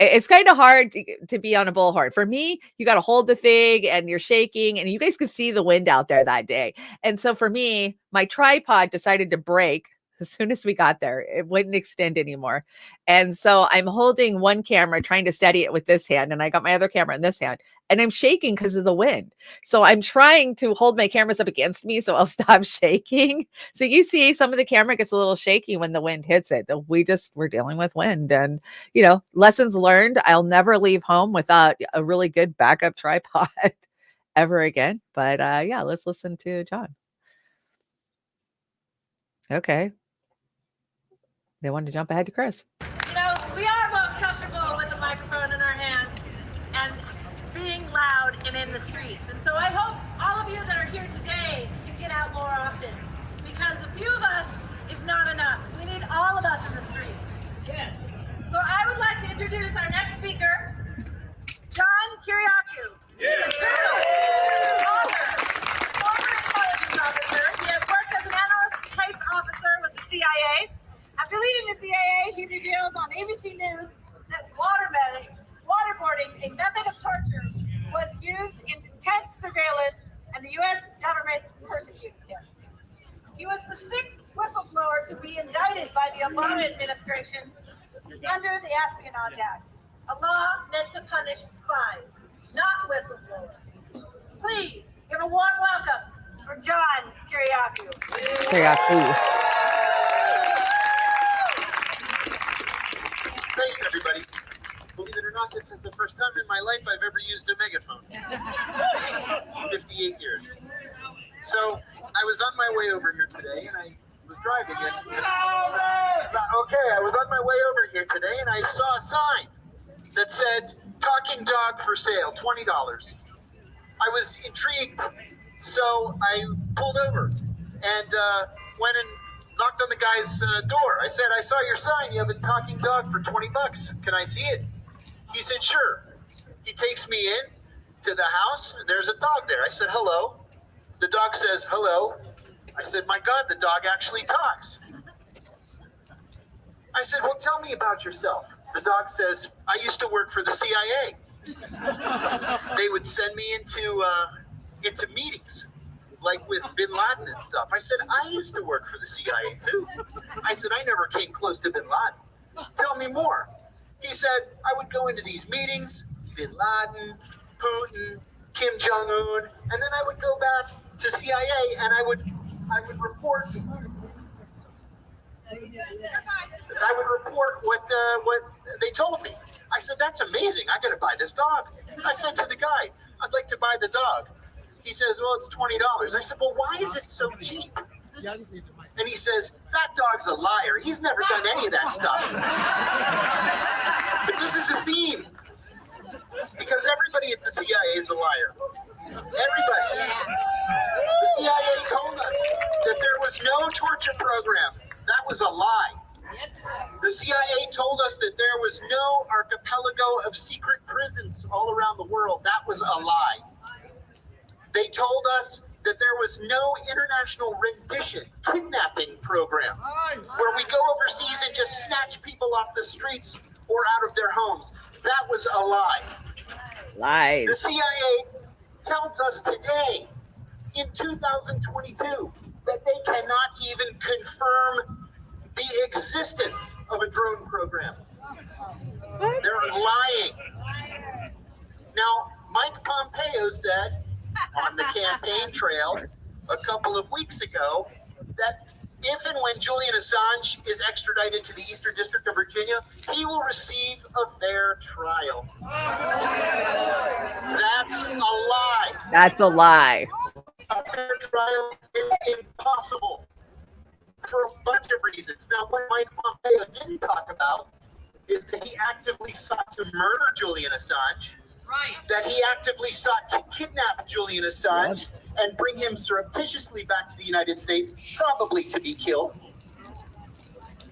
It's kind of hard to be on a bullhorn. For me, you got to hold the thing and you're shaking, and you guys could see the wind out there that day. And so for me, my tripod decided to break as soon as we got there. It wouldn't extend anymore. And so I'm holding one camera, trying to steady it with this hand, and I got my other camera in this hand, and I'm shaking because of the wind. So I'm trying to hold my cameras up against me so I'll stop shaking. So you see some of the camera gets a little shaky when the wind hits it. We're dealing with wind, and lessons learned. I'll never leave home without a really good backup tripod ever again. But yeah, let's listen to John. Okay. They wanted to jump ahead to Chris. We are most comfortable with the microphone in our hands, and being by the Obama administration under the Espionage Act, a law meant to punish spies, not whistleblowers. Please give a warm welcome for John Kiriakou. Thanks, everybody. Believe it or not, this is the first time in my life I've ever used a megaphone. 58 years. So I was on my way over here today, and I was driving it. I was on my way over here today, and I saw a sign that said, "Talking dog for sale, $20." I was intrigued, so I pulled over and went and knocked on the guy's door. I said, "I saw your sign. You have a talking dog for $20. Can I see it?" He said, "Sure." He takes me in to the house, and there's a dog there. I said, "Hello." The dog says, "Hello." I said, "My God, the dog actually talks." I said, "Well, tell me about yourself." The dog says, "I used to work for the CIA. They would send me into meetings, like with Bin Laden and stuff." I said, "I used to work for the CIA too." I said, "I never came close to Bin Laden. Tell me more." He said, "I would go into these meetings, Bin Laden, Putin, Kim Jong-un, and then I would go back to CIA and I would report. I would report what they told me." I said, "That's amazing. I got to buy this dog." I said to the guy, "I'd like to buy the dog." He says, "Well, it's $20. I said, "Well, why is it so cheap?" And he says, "That dog's a liar. He's never done any of that stuff." But this is a theme, because everybody at the CIA is a liar. Everybody. The CIA told us that there was no torture program. That was a lie. The CIA told us that there was no archipelago of secret prisons all around the world. That was a lie. They told us that there was no international rendition kidnapping program where we go overseas and just snatch people off the streets or out of their homes. That was a lie. Lies. The CIA tells us today, in 2022, that they cannot even confirm the existence of a drone program. They're lying. Now, Mike Pompeo said on the campaign trail a couple of weeks ago that if and when Julian Assange is extradited to the Eastern District of Virginia, he will receive a fair trial. That's a lie. That's a lie. A fair trial is impossible for a bunch of reasons. Now, what Mike Pompeo didn't talk about is that he actively sought to murder Julian Assange, that he actively sought to kidnap Julian Assange and bring him surreptitiously back to the United States, probably to be killed.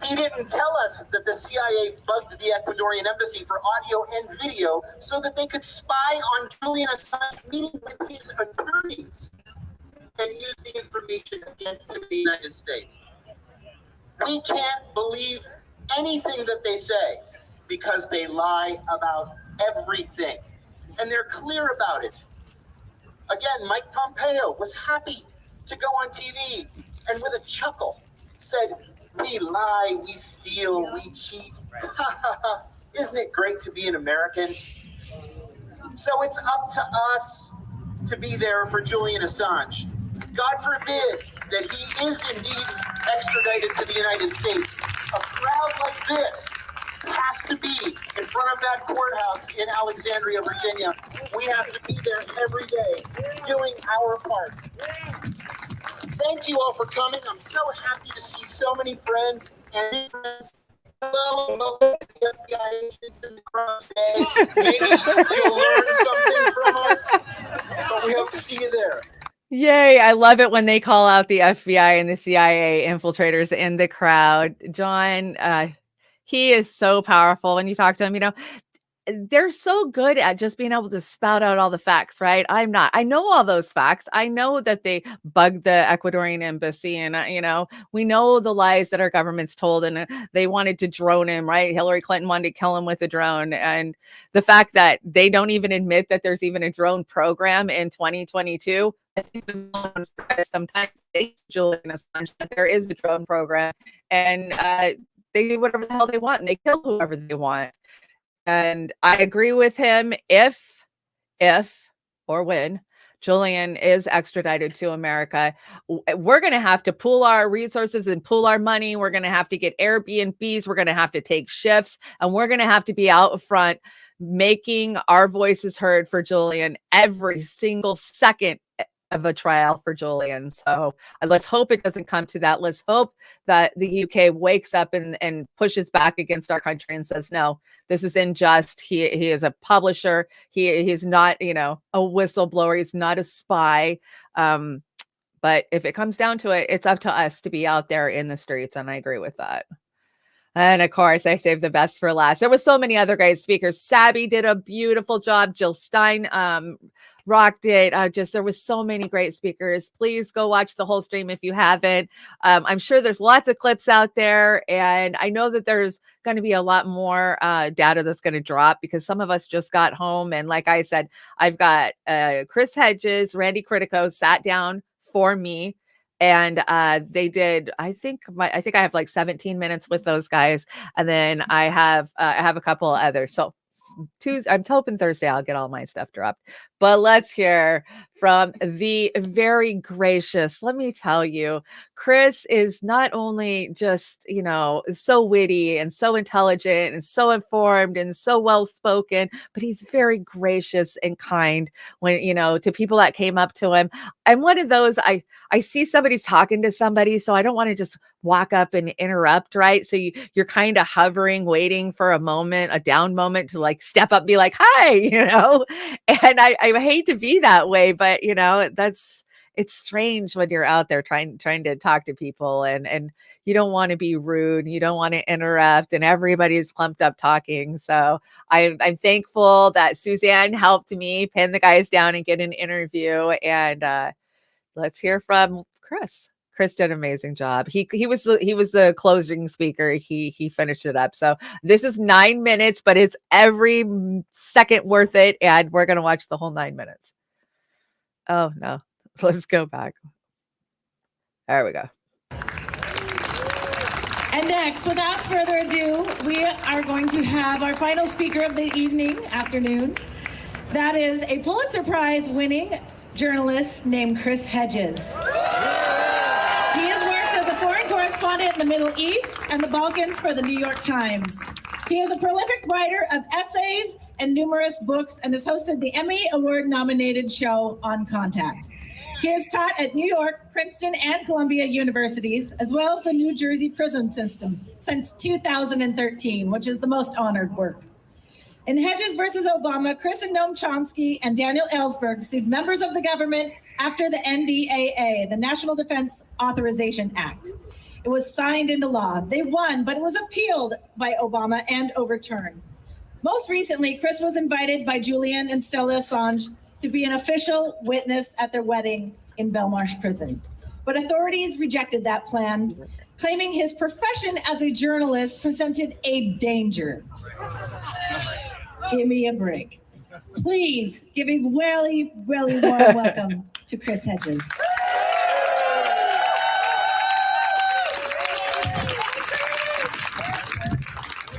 He didn't tell us that the CIA bugged the Ecuadorian embassy for audio and video so that they could spy on Julian Assange meeting with his attorneys and use the information against him in the United States. We can't believe anything that they say because they lie about everything. And they're clear about it. Again, Mike Pompeo was happy to go on TV and with a chuckle said, "We lie, we steal, we cheat." Isn't it great to be an American? So it's up to us to be there for Julian Assange. God forbid that he is indeed extradited to the United States. A crowd like this has to be in front of that courthouse in Alexandria, Virginia. We have to be there every day doing our part. Thank you all for coming. I'm so happy to see so many friends and new friends. Hello, welcome to the FBI agents in the crowd today. Maybe you'll learn something from us, but we hope to see you there. Yay. I love it when they call out the FBI and the CIA infiltrators in the crowd. John, he is so powerful when you talk to him. You know, they're so good at just being able to spout out all the facts, right? I'm not. I know all those facts. I know that they bugged the Ecuadorian embassy, and you know, we know the lies that our government's told, and they wanted to drone him, right? Hillary Clinton wanted to kill him with a drone, and the fact that they don't even admit that there's even a drone program in 2022, I think sometimes Julian Assange, there is a drone program, and they do whatever the hell they want, and they kill whoever they want. And I agree with him if or when Julian is extradited to America, we're going to have to pool our resources and pool our money. We're going to have to get Airbnbs. We're going to have to take shifts, and we're going to have to be out front making our voices heard for Julian every single second of a trial for Julian. So let's hope it doesn't come to that. Let's hope that the UK wakes up and pushes back against our country and says, no, this is unjust. He is a publisher. He's not, a whistleblower. He's not a spy. But if it comes down to it, it's up to us to be out there in the streets. And I agree with that. And of course, I saved the best for last. There were so many other great speakers. Sabby did a beautiful job. Jill Stein rocked it. There was so many great speakers. Please go watch the whole stream if you haven't. I'm sure there's lots of clips out there. And I know that there's going to be a lot more data that's going to drop because some of us just got home. And like I said, I've got Chris Hedges, Randy Critico sat down for me. And they did, I think I have like 17 minutes with those guys. And then I have a couple others. So Tuesday, I'm hoping Thursday I'll get all my stuff dropped. But let's hear from the very gracious, let me tell you, Chris is not only just, so witty and so intelligent and so informed and so well-spoken, but he's very gracious and kind when, to people that came up to him. I'm one of those, I see somebody's talking to somebody, so I don't want to just walk up and interrupt, right? So you're kind of hovering, waiting for a moment, a down moment to like step up, be like, hi, and I hate to be that way, but it's strange when you're out there trying to talk to people and you don't want to be rude, you don't want to interrupt, and everybody's clumped up talking. So I'm thankful that Suzanne helped me pin the guys down and get an interview. And let's hear from Chris. Chris did an amazing job. He was the closing speaker. He finished it up. So this is 9 minutes, but it's every second worth it. And we're gonna watch the whole 9 minutes. Oh no, let's go back. There we go. And next, without further ado, we are going to have our final speaker of the afternoon. That is a Pulitzer Prize winning journalist named Chris Hedges. He has worked as a foreign correspondent in the Middle East and the Balkans for the New York Times. He is a prolific writer of essays and numerous books and has hosted the Emmy Award-nominated show On Contact. He has taught at New York, Princeton, and Columbia universities, as well as the New Jersey prison system since 2013, which is the most honored work. In Hedges versus Obama, Chris and Noam Chomsky and Daniel Ellsberg sued members of the government after the NDAA, the National Defense Authorization Act. It was signed into law. They won, but it was appealed by Obama and overturned. Most recently, Chris was invited by Julian and Stella Assange to be an official witness at their wedding in Belmarsh Prison. But authorities rejected that plan, claiming his profession as a journalist presented a danger. Give me a break. Please give a really, really warm welcome to Chris Hedges.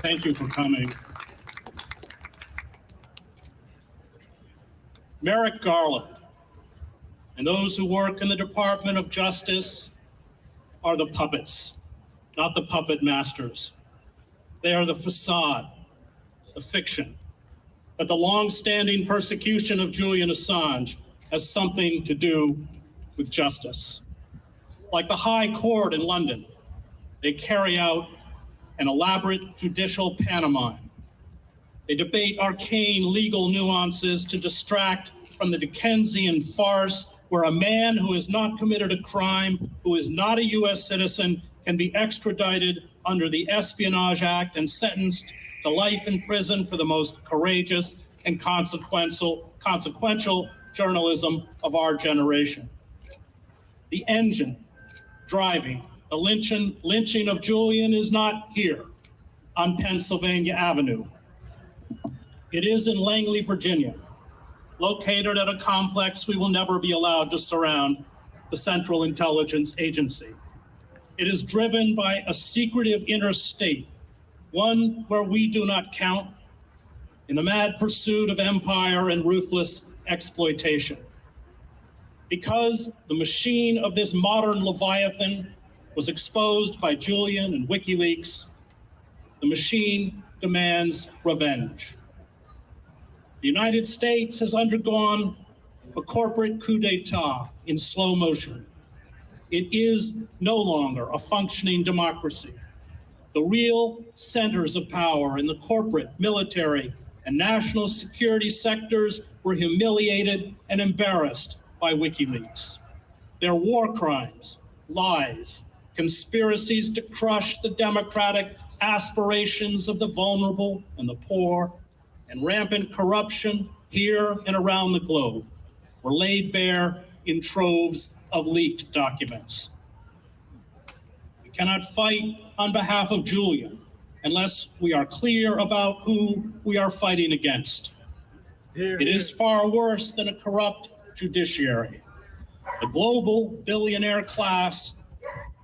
Thank you for coming. Merrick Garland and those who work in the Department of Justice are the puppets, not the puppet masters. They are the facade, the fiction, that the long-standing persecution of Julian Assange has something to do with justice. Like the High Court in London, they carry out an elaborate judicial pantomime. They debate arcane legal nuances to distract from the Dickensian farce where a man who has not committed a crime, who is not a US citizen, can be extradited under the Espionage Act and sentenced to life in prison for the most courageous and consequential journalism of our generation. The engine driving the lynching of Julian is not here on Pennsylvania Avenue. It is in Langley, Virginia, located at a complex we will never be allowed to surround, the Central Intelligence Agency. It is driven by a secretive inner state, one where we do not count, in the mad pursuit of empire and ruthless exploitation. Because the machine of this modern Leviathan was exposed by Julian and WikiLeaks, the machine demands revenge. The United States has undergone a corporate coup d'etat in slow motion. It is no longer a functioning democracy. The real centers of power in the corporate, military, and national security sectors were humiliated and embarrassed by WikiLeaks. Their war crimes, lies, conspiracies to crush the democratic aspirations of the vulnerable and the poor, and rampant corruption here and around the globe were laid bare in troves of leaked documents. We cannot fight on behalf of Julian unless we are clear about who we are fighting against. It is far worse than a corrupt judiciary. The global billionaire class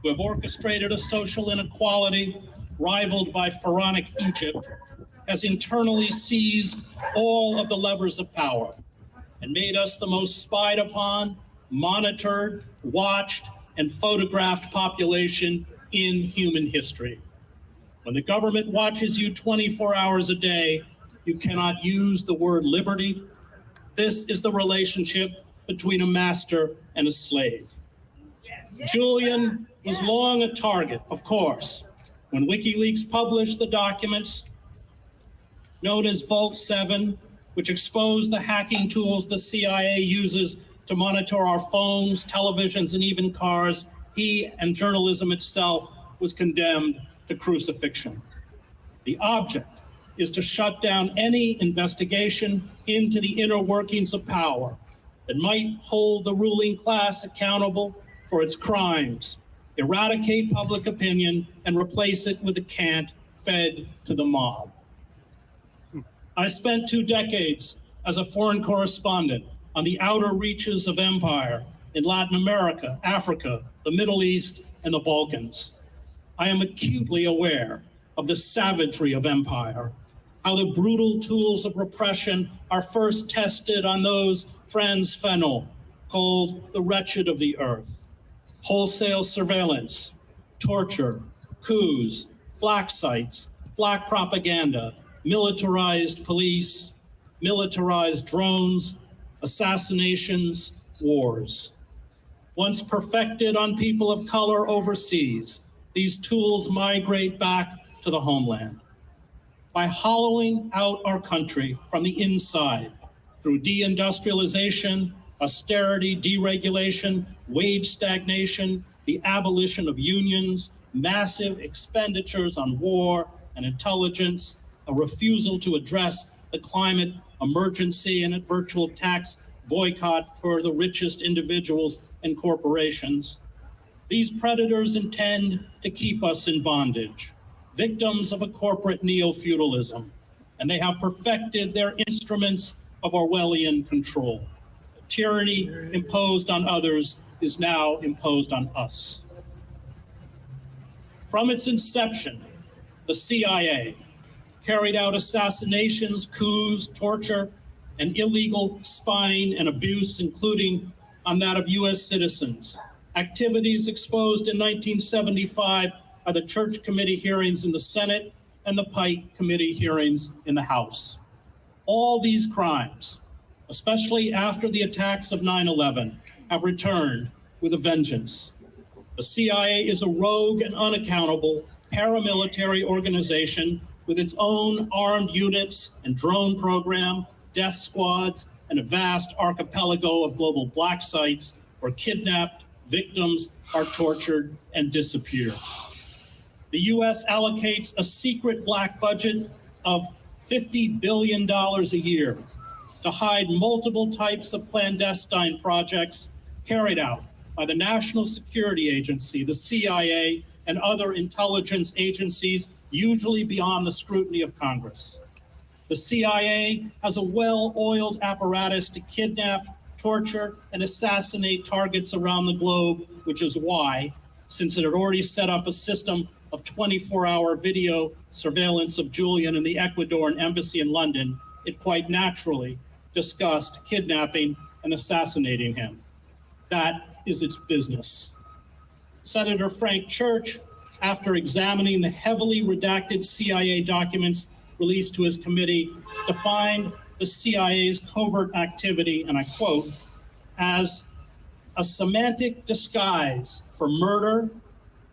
who have orchestrated a social inequality rivaled by pharaonic Egypt has internally seized all of the levers of power and made us the most spied upon, monitored, watched, and photographed population in human history. When the government watches you 24 hours a day, you cannot use the word liberty. This is the relationship between a master and a slave. Julian was long a target, of course. When WikiLeaks published the documents known as Vault 7, which exposed the hacking tools the CIA uses to monitor our phones, televisions, and even cars, he and journalism itself was condemned to crucifixion. The object is to shut down any investigation into the inner workings of power that might hold the ruling class accountable for its crimes, eradicate public opinion, and replace it with a cant fed to the mob. I spent 2 decades as a foreign correspondent on the outer reaches of empire in Latin America, Africa, the Middle East, and the Balkans. I am acutely aware of the savagery of empire, how the brutal tools of repression are first tested on those Franz Fanon called the wretched of the earth. Wholesale surveillance, torture, coups, black sites, black propaganda, militarized police, militarized drones, assassinations, wars. Once perfected on people of color overseas, these tools migrate back to the homeland. By hollowing out our country from the inside through deindustrialization, austerity, deregulation, wage stagnation, the abolition of unions, massive expenditures on war and intelligence, a refusal to address the climate emergency, and a virtual tax boycott for the richest individuals and corporations. These predators intend to keep us in bondage, victims of a corporate neo-feudalism, and they have perfected their instruments of Orwellian control. The tyranny imposed on others is now imposed on us. From its inception, the CIA carried out assassinations, coups, torture, and illegal spying and abuse, including on that of U.S. citizens. Activities exposed in 1975 are the Church Committee hearings in the Senate and the Pike Committee hearings in the House. All these crimes, especially after the attacks of 9/11, have returned with a vengeance. The CIA is a rogue and unaccountable paramilitary organization with its own armed units and drone program, death squads, and a vast archipelago of global black sites where kidnapped victims are tortured and disappear. The U.S. allocates a secret black budget of $50 billion a year to hide multiple types of clandestine projects carried out by the National Security Agency, the CIA, and other intelligence agencies, usually beyond the scrutiny of Congress. The CIA has a well-oiled apparatus to kidnap, torture, and assassinate targets around the globe, which is why, since it had already set up a system of 24-hour video surveillance of Julian in the Ecuadorian embassy in London, it quite naturally discussed kidnapping and assassinating him. That is its business. Senator Frank Church, after examining the heavily redacted CIA documents released to his committee, defined the CIA's covert activity, and I quote, as a semantic disguise for murder,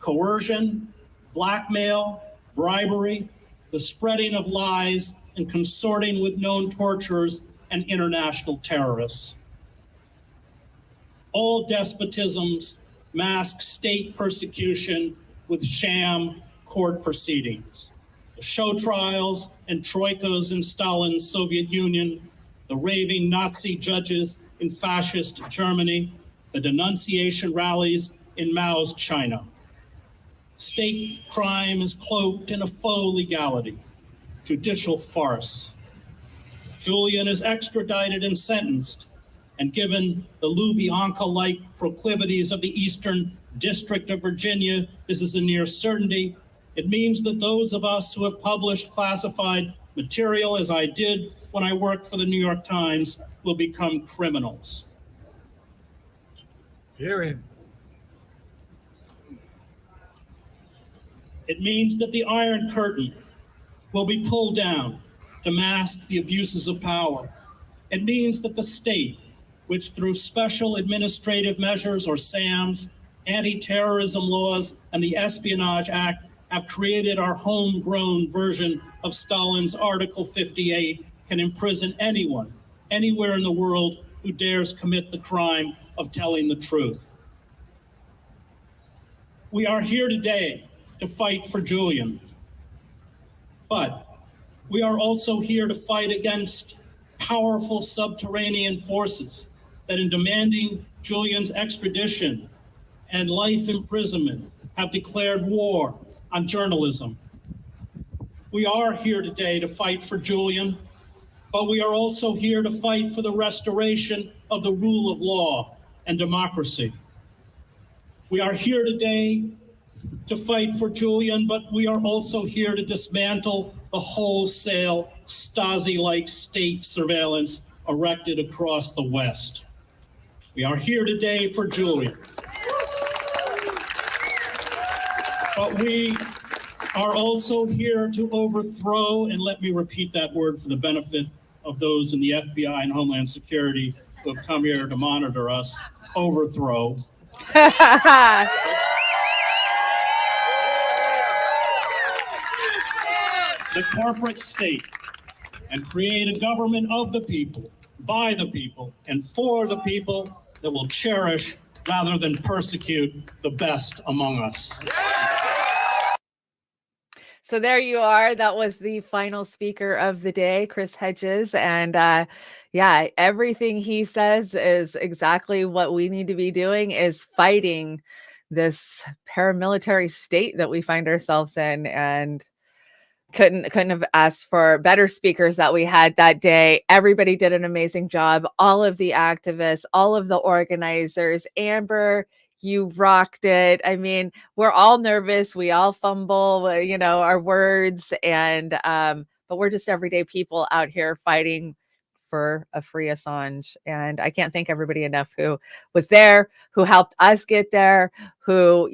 coercion, blackmail, bribery, the spreading of lies, and consorting with known torturers and international terrorists. All despotisms mask state persecution with sham court proceedings. The show trials and troikas in Stalin's Soviet Union, the raving Nazi judges in fascist Germany, the denunciation rallies in Mao's China. State crime is cloaked in a faux legality, judicial farce. Julian is extradited and sentenced, and given the Lubyanka-like proclivities of the Eastern District of Virginia, this is a near certainty. It means that those of us who have published classified material, as I did when I worked for the New York Times, will become criminals. Hear him. It means that the Iron Curtain will be pulled down to mask the abuses of power. It means that the state, which through special administrative measures or SAMs, anti-terrorism laws, and the Espionage Act have created our homegrown version of Stalin's Article 58, can imprison anyone, anywhere in the world who dares commit the crime of telling the truth. We are here today to fight for Julian, but we are also here to fight against powerful subterranean forces that, in demanding Julian's extradition and life imprisonment, have declared war on journalism. We are here today to fight for Julian, but we are also here to fight for the restoration of the rule of law and democracy. We are here today to fight for Julian, but we are also here to dismantle the wholesale Stasi-like state surveillance erected across the West. We are here today for Julian. But we are also here to overthrow, and let me repeat that word for the benefit of those in the FBI and Homeland Security who have come here to monitor us, overthrow. The corporate state, and create a government of the people, by the people, and for the people that will cherish rather than persecute the best among us. So there you are. That was the final speaker of the day, Chris Hedges. And yeah, everything he says is exactly what we need to be doing, is fighting this paramilitary state that we find ourselves in. And couldn't have asked for better speakers that we had that day. Everybody did an amazing job. All of the activists, all of the organizers. Amber, you rocked it. I mean, we're all nervous. We all fumble, our words, and but we're just everyday people out here fighting for a free Assange. And I can't thank everybody enough who was there, who helped us get there, who,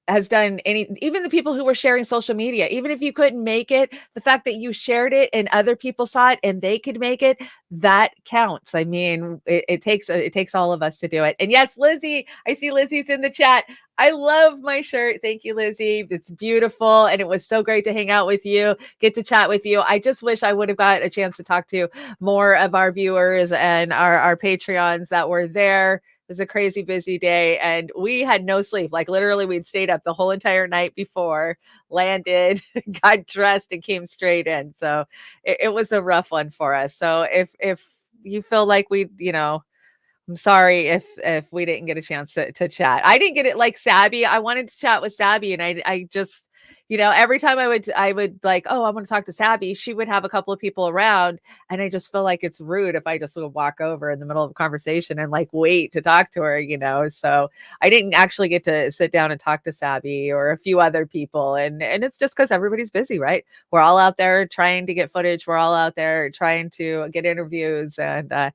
has done even the people who were sharing social media, even if you couldn't make it, the fact that you shared it and other people saw it and they could make it, that counts. I mean, it takes all of us to do it. And yes, Lizzie, I see Lizzie's in the chat. I love my shirt. Thank you, Lizzie. It's beautiful. And it was so great to hang out with you, get to chat with you. I just wish I would have got a chance to talk to more of our viewers and our Patreons that were there. It was a crazy busy day and we had no sleep. Like literally we'd stayed up the whole entire night before, landed, got dressed and came straight in. So it was a rough one for us. So if you feel like I'm sorry if we didn't get a chance to chat. I didn't get it like Sabby. I wanted to chat with Sabby and I just, You know, every time I would like, oh, I want to talk to Sabby, she would have a couple of people around, and I just feel like it's rude if I just sort of walk over in the middle of a conversation and like wait to talk to her, you know. So I didn't actually get to sit down and talk to Sabby or a few other people, and it's just because everybody's busy, right? We're all out there trying to get footage. We're all out there trying to get interviews, and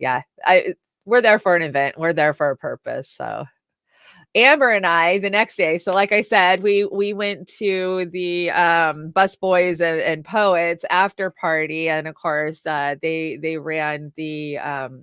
yeah, we're there for an event. We're there for a purpose. So Amber and I, the next day, so like I said, we went to the Busboys and Poets after party, and of course they ran the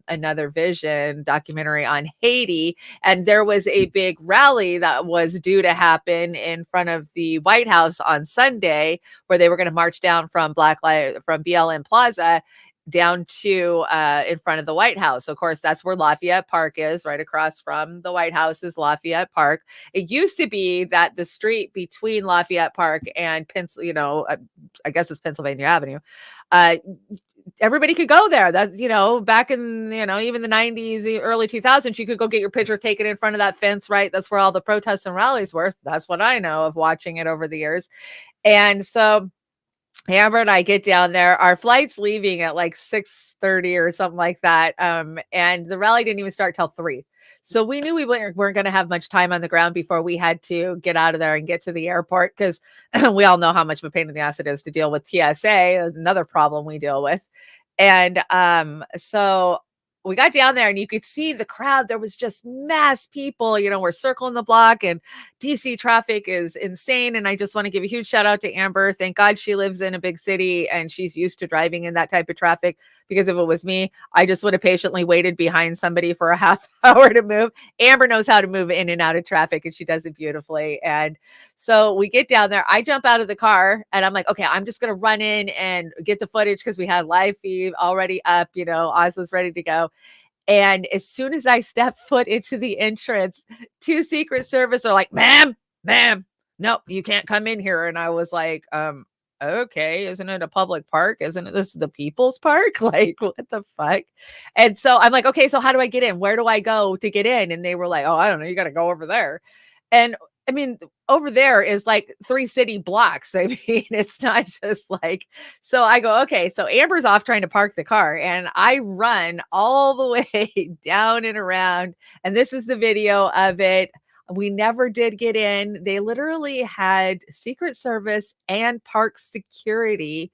Another Vision documentary on Haiti, and there was a big rally that was due to happen in front of the White House on Sunday, where they were going to march down from from BLM Plaza down to in front of the White House. Of course, that's where Lafayette Park is. Right across from the White House is Lafayette Park. It used to be that the street between Lafayette Park and I guess it's Pennsylvania Avenue, everybody could go there. That's, you know, back in, you know, even the 90s, the early 2000s, you could go get your picture taken in front of that fence, right? That's where all the protests and rallies were. That's what I know of watching it over the years. And so Amber and I get down there. Our flight's leaving at like 6:30 or something like that. And the rally didn't even start till 3. So we knew we weren't going to have much time on the ground before we had to get out of there and get to the airport, because we all know how much of a pain in the ass it is to deal with TSA. Another problem we deal with. And so we got down there and you could see the crowd. There was just mass people, you know, we're circling the block, and DC traffic is insane. And I just want to give a huge shout out to Amber. Thank God she lives in a big city and she's used to driving in that type of traffic, because if it was me, I just would have patiently waited behind somebody for a half hour to move. Amber knows how to move in and out of traffic, and she does it beautifully. And so we get down there. I jump out of the car and I'm like, okay, I'm just going to run in and get the footage, because we had live feed already up, you know, Oz was ready to go. And as soon as I step foot into the entrance, 2 Secret Service are like, ma'am, no, you can't come in here. And I was like, okay, isn't it a public park? Isn't it this the people's park? Like, what the fuck? And so I'm like, okay, so how do I get in? Where do I go to get in? And they were like, oh, I don't know, you got to go over there. And I mean, over there is like 3 city blocks. I mean, it's not just like, so I go, okay, so Amber's off trying to park the car, and I run all the way down and around. And this is the video of it. We never did get in. They literally had Secret Service and park security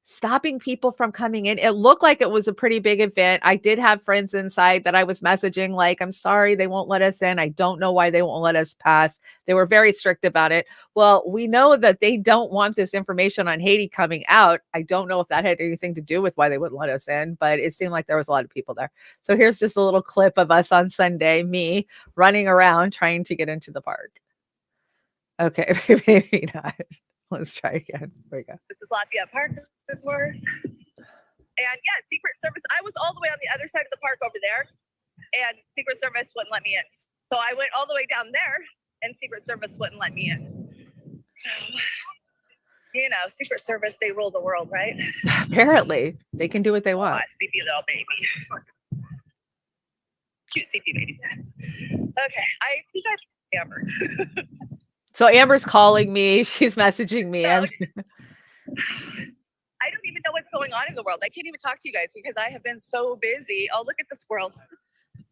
stopping people from coming in. It looked like it was a pretty big event. I did have friends inside that I was messaging like, I'm sorry, they won't let us in. I don't know why they won't let us pass. They were very strict about it. Well, we know that they don't want this information on Haiti coming out. I don't know if that had anything to do with why they wouldn't let us in, but it seemed like there was a lot of people there. So here's just a little clip of us on Sunday, me running around trying to get into the park. Okay, maybe not. Let's try again. There we go. This is Lafayette Park, of course. And yeah, Secret Service. I was all the way on the other side of the park over there, and Secret Service wouldn't let me in. So I went all the way down there, and Secret Service wouldn't let me in. So, you know, Secret Service, they rule the world, right? Apparently, they can do what they want. Oh, sleepy little baby. Cute sleepy baby. Okay, I see that Amber. So Amber's calling me. She's messaging me. So, I don't even know what's going on in the world. I can't even talk to you guys because I have been so busy. Oh, look at the squirrels.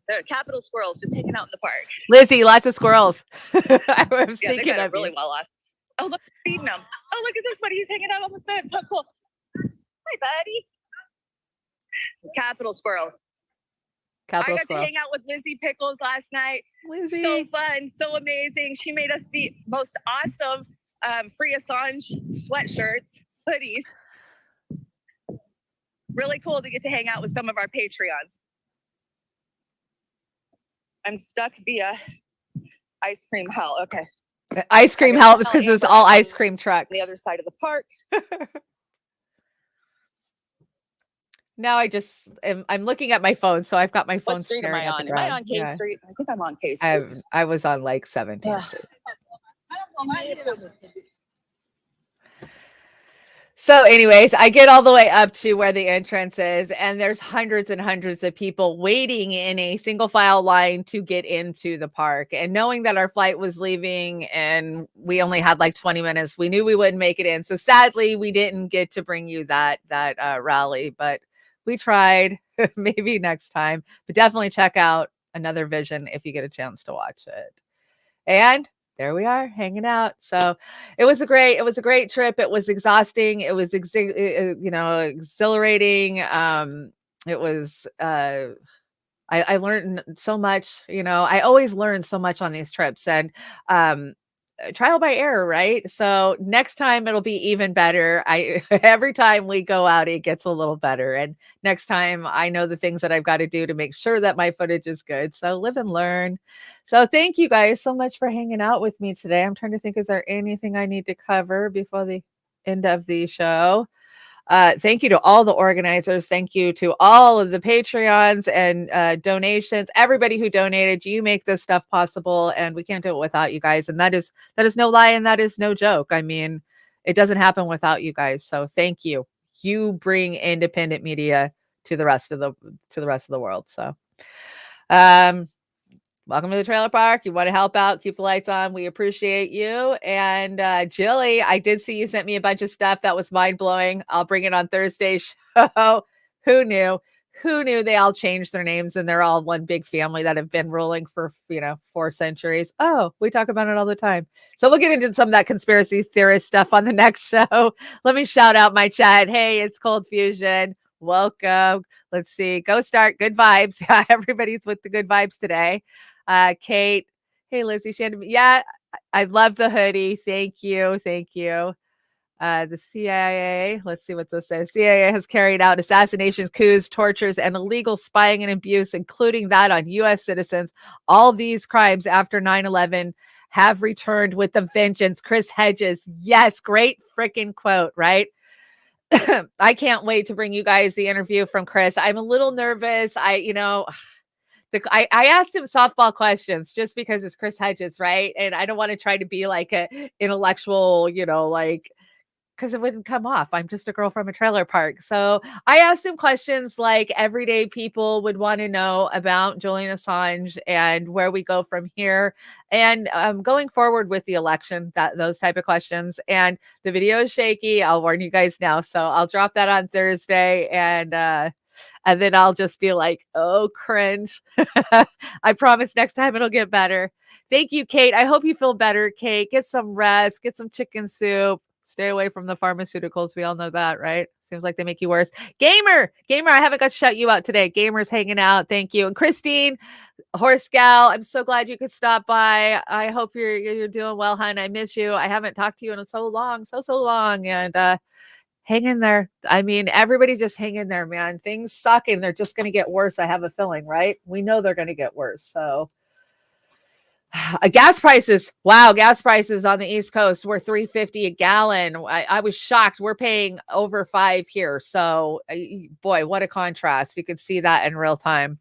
The Capitol squirrels just hanging out in the park. Lizzie, lots of squirrels. I was yeah, they thinking got of it really you. well off. Oh, look, feeding them. Oh, look at this one. He's hanging out on the fence. How cool. Hi, buddy. Capitol squirrel. Capitol I got squirrels. to hang out with Lizzie Pickles last night. Lizzie. So fun, so amazing. She made us the most awesome free Assange sweatshirts, hoodies. Really cool to get to hang out with some of our Patreons. I'm stuck via ice cream hell. Okay. Ice cream helps because it's all ice cream trucks. The other side of the park. Now I'm looking at my phone, so I've got my phone. What street am I on? Am I on K Street? I think I'm on K Street. I was on like 17th Street. So anyways, I get all the way up to where the entrance is, and there's hundreds and hundreds of people waiting in a single file line to get into the park. And knowing that our flight was leaving and we only had like 20 minutes, we knew we wouldn't make it in. So sadly, we didn't get to bring you that rally, but we tried. Maybe next time. But definitely check out Another Vision if you get a chance to watch it. And there we are hanging out. So it was a great trip. It was exhausting. It was exhilarating. It was I learned so much. I always learn so much on these trips, and trial by error, right? So next time it'll be even better. Every time we go out, it gets a little better. And next time I know the things that I've got to do to make sure that my footage is good. So live and learn. So thank you guys so much for hanging out with me today. I'm trying to think, is there anything I need to cover before the end of the show? Thank you to all the organizers. Thank you to all of the Patreons and donations. Everybody who donated, you make this stuff possible, and we can't do it without you guys. And that is no lie, and that is no joke. I mean, it doesn't happen without you guys. So thank you. You bring independent media to the rest of the world. So, welcome to the trailer park. You want to help out, keep the lights on. We appreciate you. And Jilly, I did see you sent me a bunch of stuff that was mind-blowing. I'll bring it on Thursday's show. Who knew? Who knew they all changed their names and they're all one big family that have been ruling for 4 centuries? Oh, we talk about it all the time. So we'll get into some of that conspiracy theorist stuff on the next show. Let me shout out my chat. Hey, it's Cold Fusion. Welcome. Let's see. Go start. Good vibes. Yeah, everybody's with the good vibes today. Kate, hey Lizzie, yeah, I love the hoodie. Thank you. The CIA, let's see what this says. CIA has carried out assassinations, coups, tortures, and illegal spying and abuse, including that on U.S. citizens. All these crimes after 9/11 have returned with a vengeance. Chris Hedges, yes, great freaking quote, right? I can't wait to bring you guys the interview from Chris. I'm a little nervous. I asked him softball questions just because it's Chris Hedges, right? And I don't want to try to be like a intellectual, because it wouldn't come off. I'm just a girl from a trailer park. So I asked him questions like everyday people would want to know about Julian Assange and where we go from here and going forward with the election, those type of questions. And the video is shaky. I'll warn you guys now. So I'll drop that on Thursday and then I'll just be like, oh, cringe. I promise next time it'll get better. Thank you, Kate. I hope you feel better, Kate. Get some rest. Get some chicken soup. Stay away from the pharmaceuticals. We all know that, right? Seems like they make you worse. Gamer, I haven't got to shout you out today. Gamer's hanging out. Thank you. And Christine, Horse Gal, I'm so glad you could stop by. I hope you're doing well, hon. I miss you. I haven't talked to you in so long. And hang in there. I mean, everybody just hang in there, man. Things suck and they're just going to get worse. I have a feeling, right? We know they're going to get worse. So gas prices. Wow. Gas prices on the East Coast were $3.50 a gallon. I was shocked. We're paying over $5 here. So boy, what a contrast. You can see that in real time.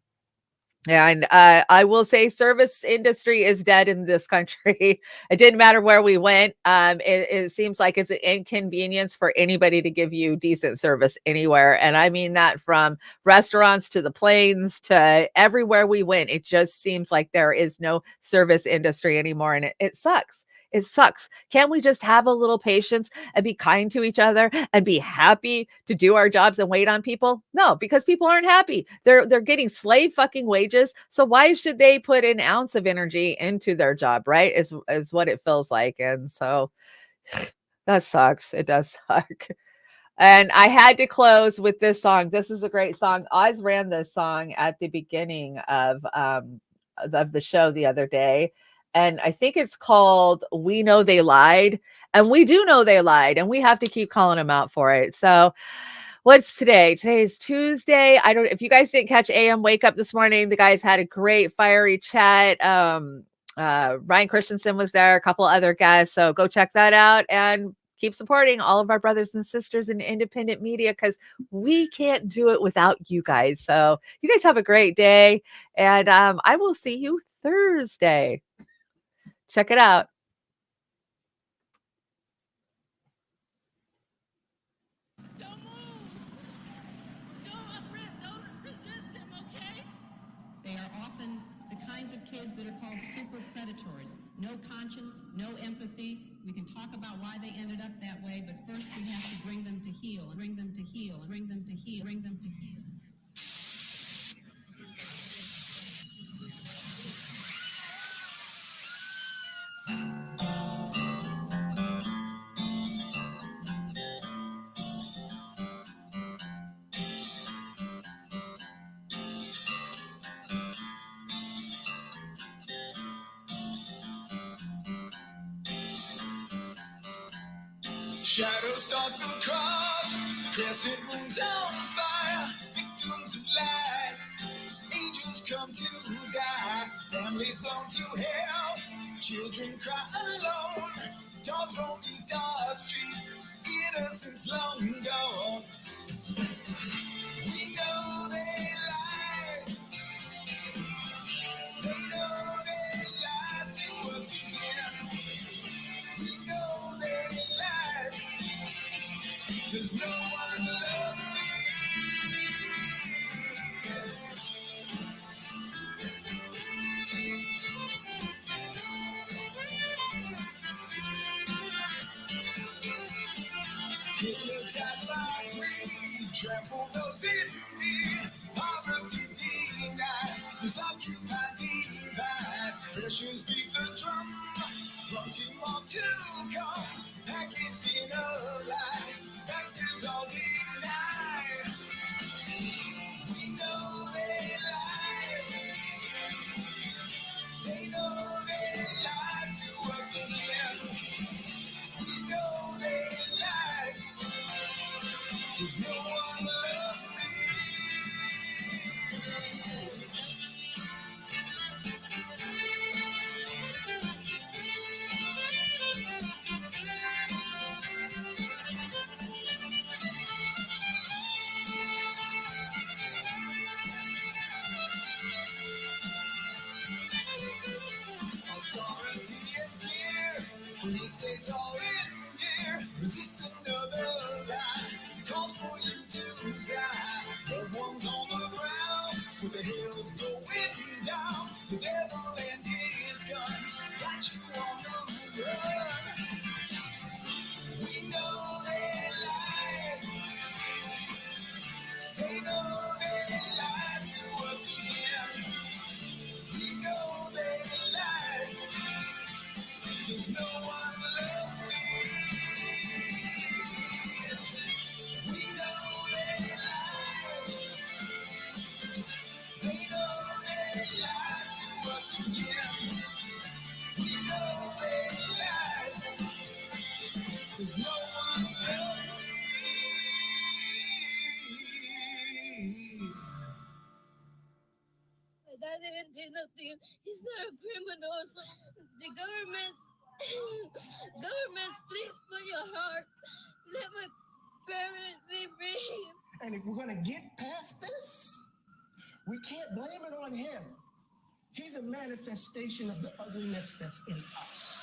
And I will say service industry is dead in this country. It didn't matter where we went. It seems like it's an inconvenience for anybody to give you decent service anywhere. And I mean that from restaurants to the planes to everywhere we went. It just seems like there is no service industry anymore. And it sucks. It sucks. Can't we just have a little patience and be kind to each other and be happy to do our jobs and wait on people? No, because people aren't happy. They're getting slave fucking wages. So why should they put an ounce of energy into their job, right? Is what it feels like. And so that sucks. It does suck. And I had to close with this song. This is a great song. Oz ran this song at the beginning of the show the other day. And I think it's called We Know They Lied. And we do know they lied. And we have to keep calling them out for it. So what's today? Today's Tuesday. If you guys didn't catch AM Wake Up this morning, the guys had a great fiery chat. Ryan Christensen was there, a couple other guests. So go check that out and keep supporting all of our brothers and sisters in independent media because we can't do it without you guys. So you guys have a great day. And I will see you Thursday. Check it out. so-called super predators. No conscience, no empathy. We can talk about why they ended up that way, but first we have to bring them to heal, and bring them to heal, and bring them to heal, bring them to heal. Shadows stalk the cross, crescent moons on fire, victims of lies, angels come to die, families blown to hell, children cry alone, dogs roam these dark streets, innocence long gone. We know they lie, they lie to us again. We know they lie. There's no one love me. Hypnotized by greed, trample those in need. Poverty denied, disoccupied divide. Pressures beat the drum, wanting more to come. Packaged in a lie, Baxter's all denied. We know they lie. They know they lie to us again. We know they lie. There's no one love me. Authority and fear, police states all in gear. Resist another lie, calls for you to die. Loved ones on the ground, with the hills going down. The devil and his guns got you on the run. We know they lie. They know they lie to us again. We know they lie. There's no one love me. We know they lie. They know they lie to us again. We know they lie. There's no one love me. My dad didn't do nothing. He's not a criminal. So the governments, please put your heart. Let my parents be free. And if we're going to get past this, we can't blame it on him. He's a manifestation of the ugliness that's in us.